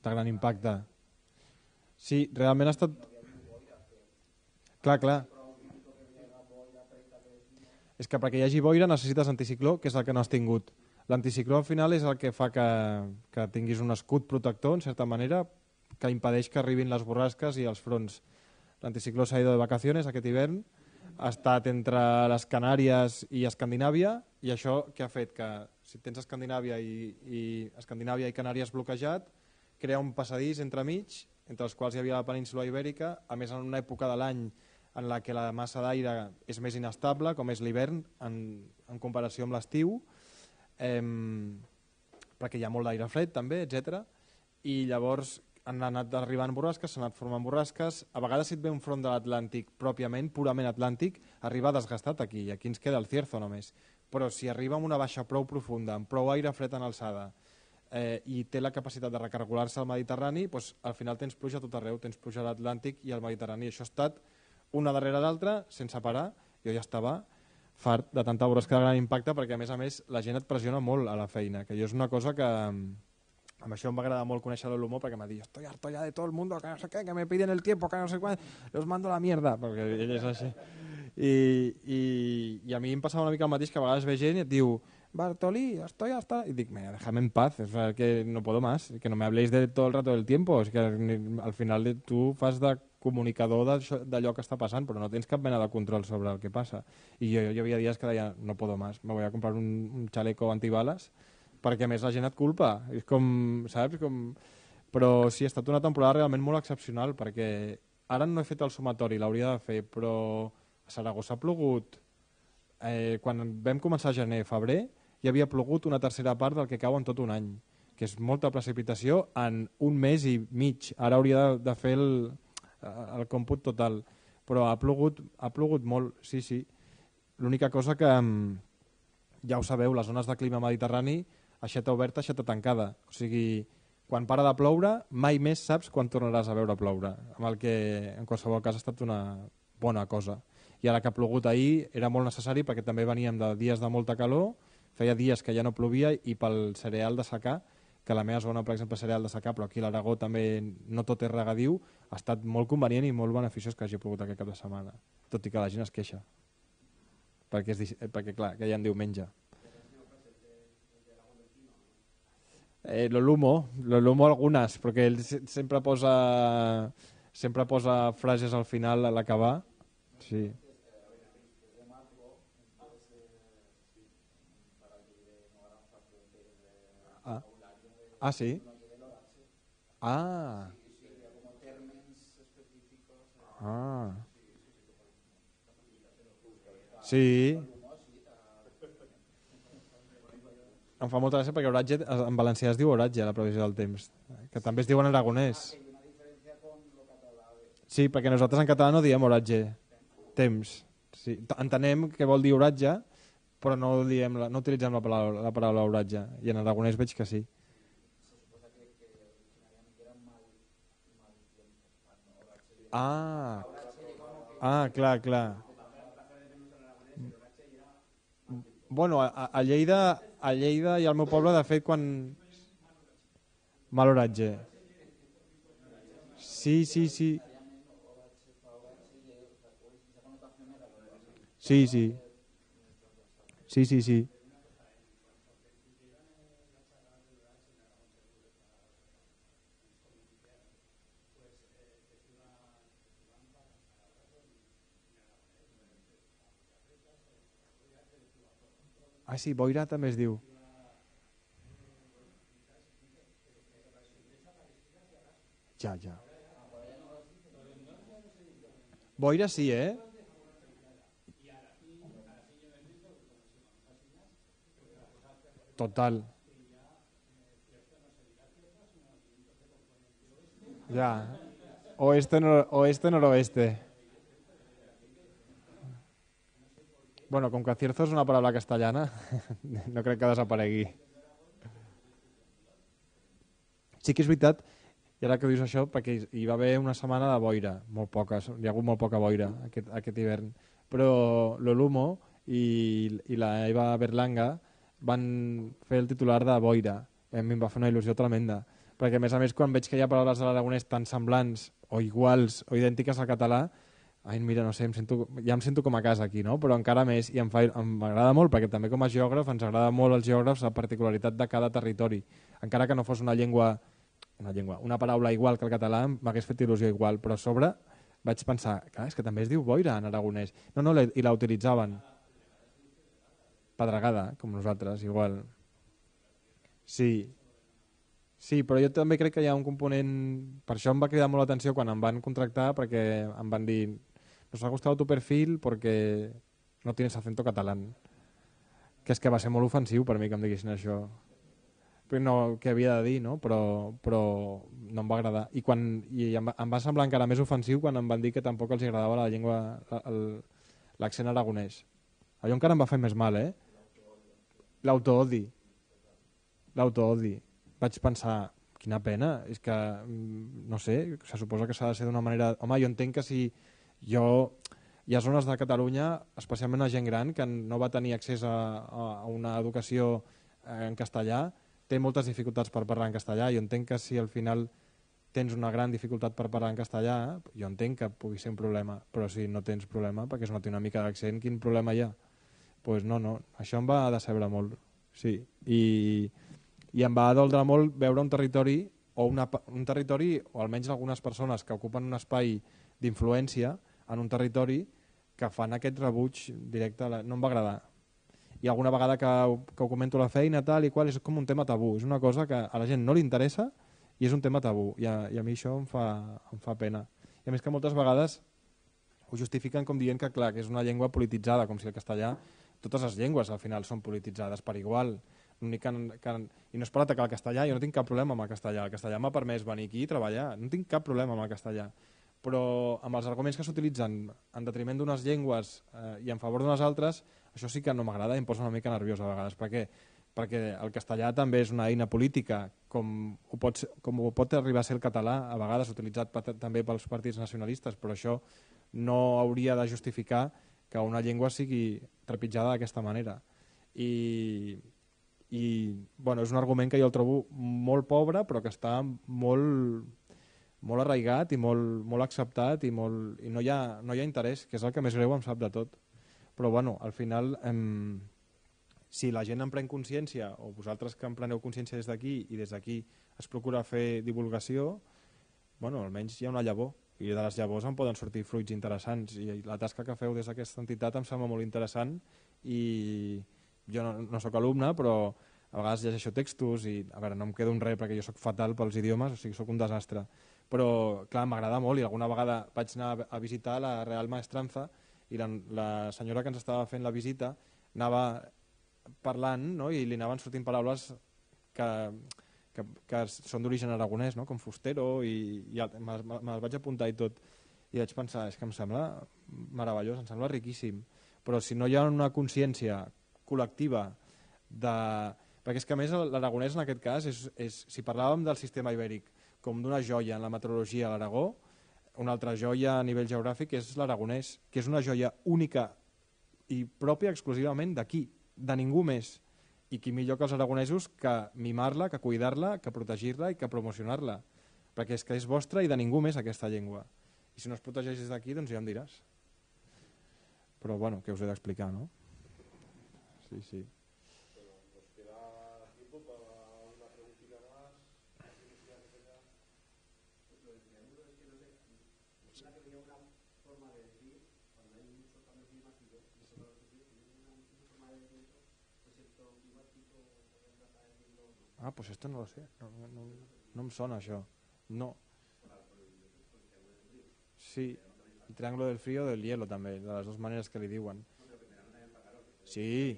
De gran impacte. Sí, realment ha estat... Clar, clar. És que perquè hi hagi boira necessites anticicló, que és el que no has tingut. L'anticicló al final és el que fa que tinguis un escut protector, en certa manera, que impedeix que arribin les borrasques i els fronts. L'anticicló s'ha ido de vacaciones aquest hivern, ha estat entre les Canàries i Escandinàvia, i això què ha fet? Que si tens Escandinàvia i Canàries bloquejat, crea un passadís entremig, entre els quals hi havia la península Ibèrica, a més en una època de l'any en la que la massa d'aire és més inestable, com és l'hivern, en comparació amb l'estiu, perquè hi ha molt d'aire fred també, etc. I llavors han anat arribant borrasques, s'han anat formant borrasques. A vegades si et ve un front de l'Atlàntic pròpiament, purament atlàntic, arriba desgastat aquí, i aquí ens queda el Cierzo només. Però si arriba amb una baixa prou profunda, amb prou aire fred en alçada, i té la capacitat de recargolar-se al Mediterrani, doncs al final tens pluja a tot arreu, tens pluja a l'Atlàntic i al Mediterrani. Això ha estat una darrere l'altra, sense parar. Jo ja estava fart de tanta borrasca de gran impacte, perquè a més la gent et pressiona molt a la feina, que jo és una cosa que amb això em va agradar molt conèixer l'Olomó, perquè m'ha dit, estoy harto ya de todo el mundo, que no sé qué, que me piden el tiempo, que no sé cuál, los mando a la mierda, perquè ell és així. I a mi em passava una mica el mateix, que a vegades ve gent i et diu, Bartolí, estoy hasta... Y digo, déjame en paz, es que no puedo más, que no me habléis de todo el rato del tiempo, es que al final tu fas de comunicador d'allò que està passant, però no tens cap mena de control sobre el que passa. I jo hi havia dies que deia, no puedo más, me voy a comprar un chaleco antibales, perquè a més la gent et culpa, és com, saps? Però sí, ha estat una temporada realment molt excepcional, perquè ara no he fet el sumatori, l'hauria de fer, però a Saragossa ha plogut, quan vam començar gener, febrer, hi havia plogut una tercera part del que cau en tot un any, que és molta precipitació en un mes i mig. Ara hauria de fer el còmput total, però ha plogut molt, sí, sí. L'única cosa que, ja ho sabeu, les zones de clima mediterrani, aixeta oberta, aixeta tancada. O sigui, quan para de ploure, mai més saps quan tornaràs a veure ploure, amb el que en qualsevol cas ha estat una bona cosa. I ara que ha plogut ahir era molt necessari, perquè també veníem de dies de molta calor, feia dies que ja no plovia, i pel cereal de secà, que la meva zona, per exemple, cereal de secà, però aquí a l'Aragó també no tot és regadiu, ha estat molt convenient i molt beneficiós que hagi plogut aquest cap de setmana, tot i que la gent es queixa, perquè clar, que ja en diumenge. L'Olumo algunes, perquè ell sempre posa frases al final a l'acabar. Sí. Sí? Ah. Sí. Em fa molta gràcia perquè oratge, en valencià es diu oratge, la previsió del temps, que també es diu en aragonès. Sí, perquè nosaltres en català no diem oratge, temps. Sí. Entenem què vol dir oratge, però no utilitzem la paraula oratge, i en aragonès veig que sí. Clar. Bueno, a Lleida i al meu poble, de fet, quan... Mal oratge. Sí. Sí. Ah, sí, boira també es diu. Ja, ja. Boira sí, eh? Total. Ya. Oeste, noroeste. Bueno, com que cierzo és una paraula castellana, no crec que desaparegui. Sí que és veritat, i ara que dius això, perquè hi va haver una setmana de boira, molt poca, hi ha hagut molt poca boira aquest hivern, però l'Olumo i la Eva Berlanga van fer el titular de boira, i a mi em va fer una il·lusió tremenda, perquè a més quan veig que hi ha paraules de l'aragonès tan semblants o iguals o idèntiques al català, ai, mira, no sé, ja em sento com a casa aquí, no? Però encara més, i m'agrada molt, perquè també com a geògraf ens agrada molt als geògrafs la particularitat de cada territori, encara que no fos una paraula igual que el català, m'hagués fet il·lusió igual, però a sobre vaig pensar, clar, és que també es diu boira en aragonès. No, i la utilitzaven. Pedregada, com nosaltres, igual. Sí, sí, però jo també crec que hi ha un component... Per això em va cridar molt l'atenció quan em van contractar, perquè em van dir nos ha gustado tu perfil porque no tienes acento catalán. Que és que va ser molt ofensiu per mi que em diguessin això. Però no, que havia de dir, no? Però no em va agradar. I em va semblar encara més ofensiu quan em van dir que tampoc els agradava la llengua, l'accent aragonès. Allò encara em va fer més mal, eh? L'autoodi. L'autoodi. Vaig pensar, quina pena, és que, no sé, se suposa que s'ha de ser d'una manera... Home, jo entenc que si jo... Hi ha zones de Catalunya, especialment la gent gran, que no va tenir accés a una educació en castellà, té moltes dificultats per parlar en castellà. Jo entenc que si al final tens una gran dificultat per parlar en castellà, jo entenc que pugui ser un problema, però si no tens problema, perquè es noti una mica d'accent, quin problema hi ha? Doncs pues no, això em va decebre molt, sí. I em va doldre molt veure un territori, un territori, o almenys algunes persones que ocupen un espai d'influència en un territori que fan aquest rebuig directe. No em va agradar. I alguna vegada que ho comento a la feina tal i qual, és com un tema tabú, és una cosa que a la gent no li interessa i és un tema tabú, i a mi això em fa pena. I a més que moltes vegades ho justifiquen com dient que clar, que és una llengua polititzada, com si el castellà, totes les llengües al final són polititzades per igual. I no és per atacar el castellà, jo no tinc cap problema amb el castellà m'ha permès venir aquí i treballar, no tinc cap problema amb el castellà, però amb els arguments que s'utilitzen en detriment d'unes llengües i en favor d'unes altres, això sí que no m'agrada i em posa una mica nerviós a vegades. Per què? Perquè el castellà també és una eina política, com ho pot arribar a ser el català, a vegades utilitzat també pels partits nacionalistes, però això no hauria de justificar que una llengua sigui trepitjada d'aquesta manera. I bueno, és un argument que jo el trobo molt pobre, però que està molt arraigat i molt acceptat i no hi ha interès, que és el que més greu em sap de tot. Però bueno, al final, si la gent en pren consciència, o vosaltres que en preneu consciència des d'aquí i des d'aquí es procura fer divulgació, bueno, almenys hi ha una llavor, i de les llavors en poden sortir fruits interessants, i la tasca que feu des d'aquesta entitat em sembla molt interessant, i jo no sóc alumne, però a vegades llegeixo textos i, a veure, no em quedo en res perquè jo sóc fatal pels idiomes, o sigui, sóc un desastre, però clar, m'agrada molt, i alguna vegada vaig anar a visitar la Real Maestranza i la senyora que ens estava fent la visita anava parlant, no? I li anaven sortint paraules que són d'origen aragonès, no? Com fustero, i me'ls vaig apuntar i tot, i vaig pensar, és que em sembla meravellós, em sembla riquíssim, però si no hi ha una consciència col·lectiva perquè és que a més l'aragonès en aquest cas si parlàvem del sistema ibèric com d'una joia en la meteorologia a l'Aragó, una altra joia a nivell geogràfic és l'aragonès, que és una joia única i pròpia exclusivament d'aquí, de ningú més, i qui millor que els aragonesos que mimar-la, que cuidar-la, que protegir-la i que promocionar-la, perquè és que és vostra i de ningú més aquesta llengua, i si no es protegeix des d'aquí doncs ja em diràs, però bueno, què us he d'explicar, no? Sí, sí. Ah, pues esto no lo sé. No em sona això. No. Sí, el triángulo del frío o del hielo també, de les dues maneres que li diuen. Sí,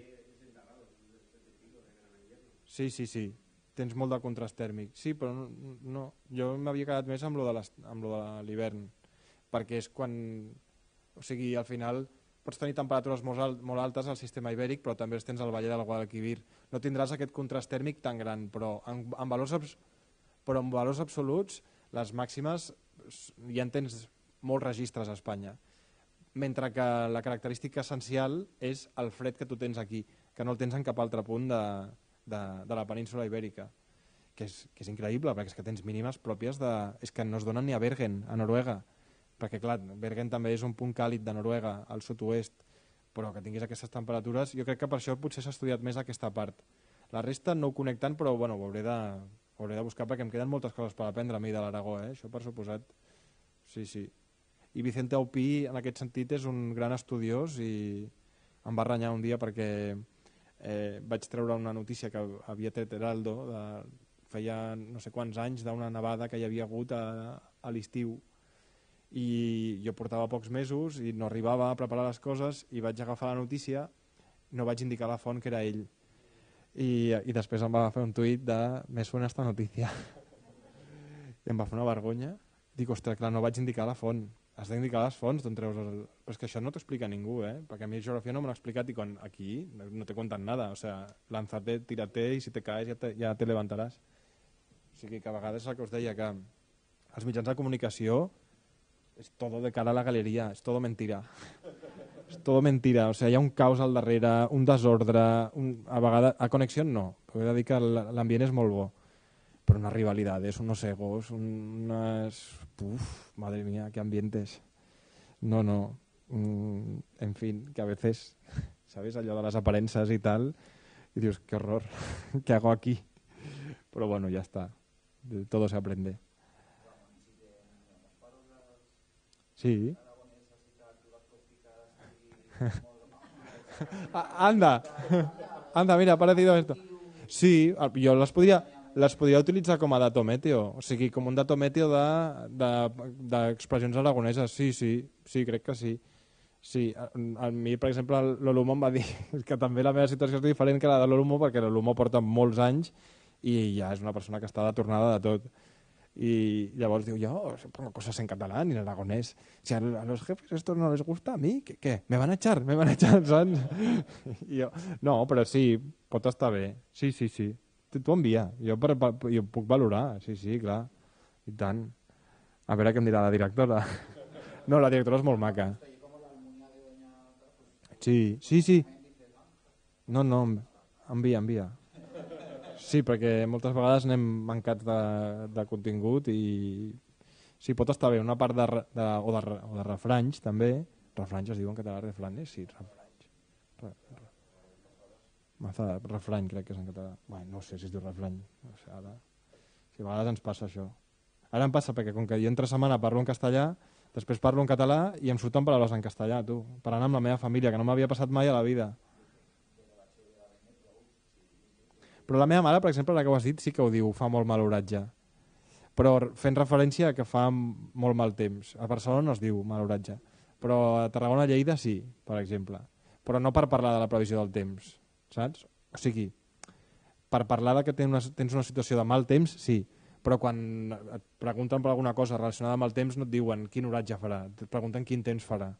sí. Tens molt de contrast tèrmic. Sí, però no. Jo m'havia quedat més amb lo de l'hivern, perquè és quan... O sigui, al final pots tenir temperatures molt altes al sistema ibèric, però també els tens al Valle del Guadalquivir. No tindràs aquest contrast tèrmic tan gran, però en valors absoluts, les màximes ja en tens molts registres a Espanya. Mentre que la característica essencial és el fred que tu tens aquí, que no el tens en cap altre punt de la península ibèrica, que és increïble, perquè és que tens mínimes pròpies és que no es donen ni a Bergen, a Noruega, perquè clar, Bergen també és un punt càlid de Noruega, al sud-oest, però que tinguis aquestes temperatures, jo crec que per això potser s'ha estudiat més aquesta part. La resta no ho conec tant, però bueno, ho hauré de buscar perquè em queden moltes coses per aprendre a mi de l'Aragó, això per suposat. Sí. I Vicente Aupí, en aquest sentit, és un gran estudiós i em va renyar un dia perquè vaig treure una notícia que havia tret Heraldo feia no sé quants anys d'una nevada que hi havia hagut a l'estiu, i jo portava pocs mesos i no arribava a preparar les coses i vaig agafar la notícia, no vaig indicar la font que era ell, i després em va fer un tuit de "me suena esta notícia" i em va fer una vergonya. Dic, ostres, clar, no vaig indicar la font, has d'indicar les fonts d'on treus però és que això no t'ho explica ningú, perquè a mi geografia no me l'ha explicat i quan aquí no te cuentan nada, o sea, lánzate, tírate y si te caes ya te levantaràs. O sigui que a vegades és el que us deia, que els mitjans de comunicació és todo de cara a la galeria, és todo mentira. És todo mentira, o sigui, hi ha un caos al darrere, un desordre, a vegades, a Connexió no, però he de dir que l'ambient és molt bo, però unas rivalidades, unos egos, madre mía, qué ambientes. No, en fin, que a veces, ¿sabes? Allò de les aparences i tal, y dius, qué horror, ¿qué hago aquí? Pero bueno, ya está, de todo se aprende. Sí. Anda, mira, ha parecido esto. Sí, jo les podria utilitzar com a dato meteo, o sigui, com un dato meteo d'expressions aragoneses. Sí, crec que sí. Sí, a mi, per exemple, l'Olumo em va dir que també la meva situació és diferent que la de l'Olumo, perquè l'Olumo porta molts anys i ja és una persona que està de tornada de tot. Y llavors diu, yo pongo cosas en catalán y en aragonés. Si a los jefes esto no les gusta, a mí, ¿qué? Me van a echar, saps? I jo, no, però sí, pot estar bé. Sí. Tu envia, jo puc valorar, sí, clar, i tant. A veure què em dirà la directora. No, la directora és molt maca. Sí. No, envia. Sí, perquè moltes vegades anem mancats de contingut i sí, pot estar bé una part de refranys també. Refranys es diu en català, refranes? Sí, refranys. Refrany crec que és en català. Bueno, no sé si es diu refrany. No sé, ara... Sí, a vegades ens passa això. Ara em passa perquè com que jo entre setmana parlo en castellà, després parlo en català i em surten paraules en castellà, tu. Parlant amb la meva família, que no m'havia passat mai a la vida. Però la meva mare, per exemple, la que ho has dit, sí que ho diu, fa molt mal oratge. Però fent referència a que fa molt mal temps. A Barcelona no es diu mal oratge. Però a Tarragona, Lleida, sí, per exemple. Però no per parlar de la previsió del temps, saps? O sigui, per parlar de que tens una situació de mal temps, sí. Però quan et pregunten per alguna cosa relacionada amb el temps no et diuen quin oratge farà, et pregunten quin temps farà.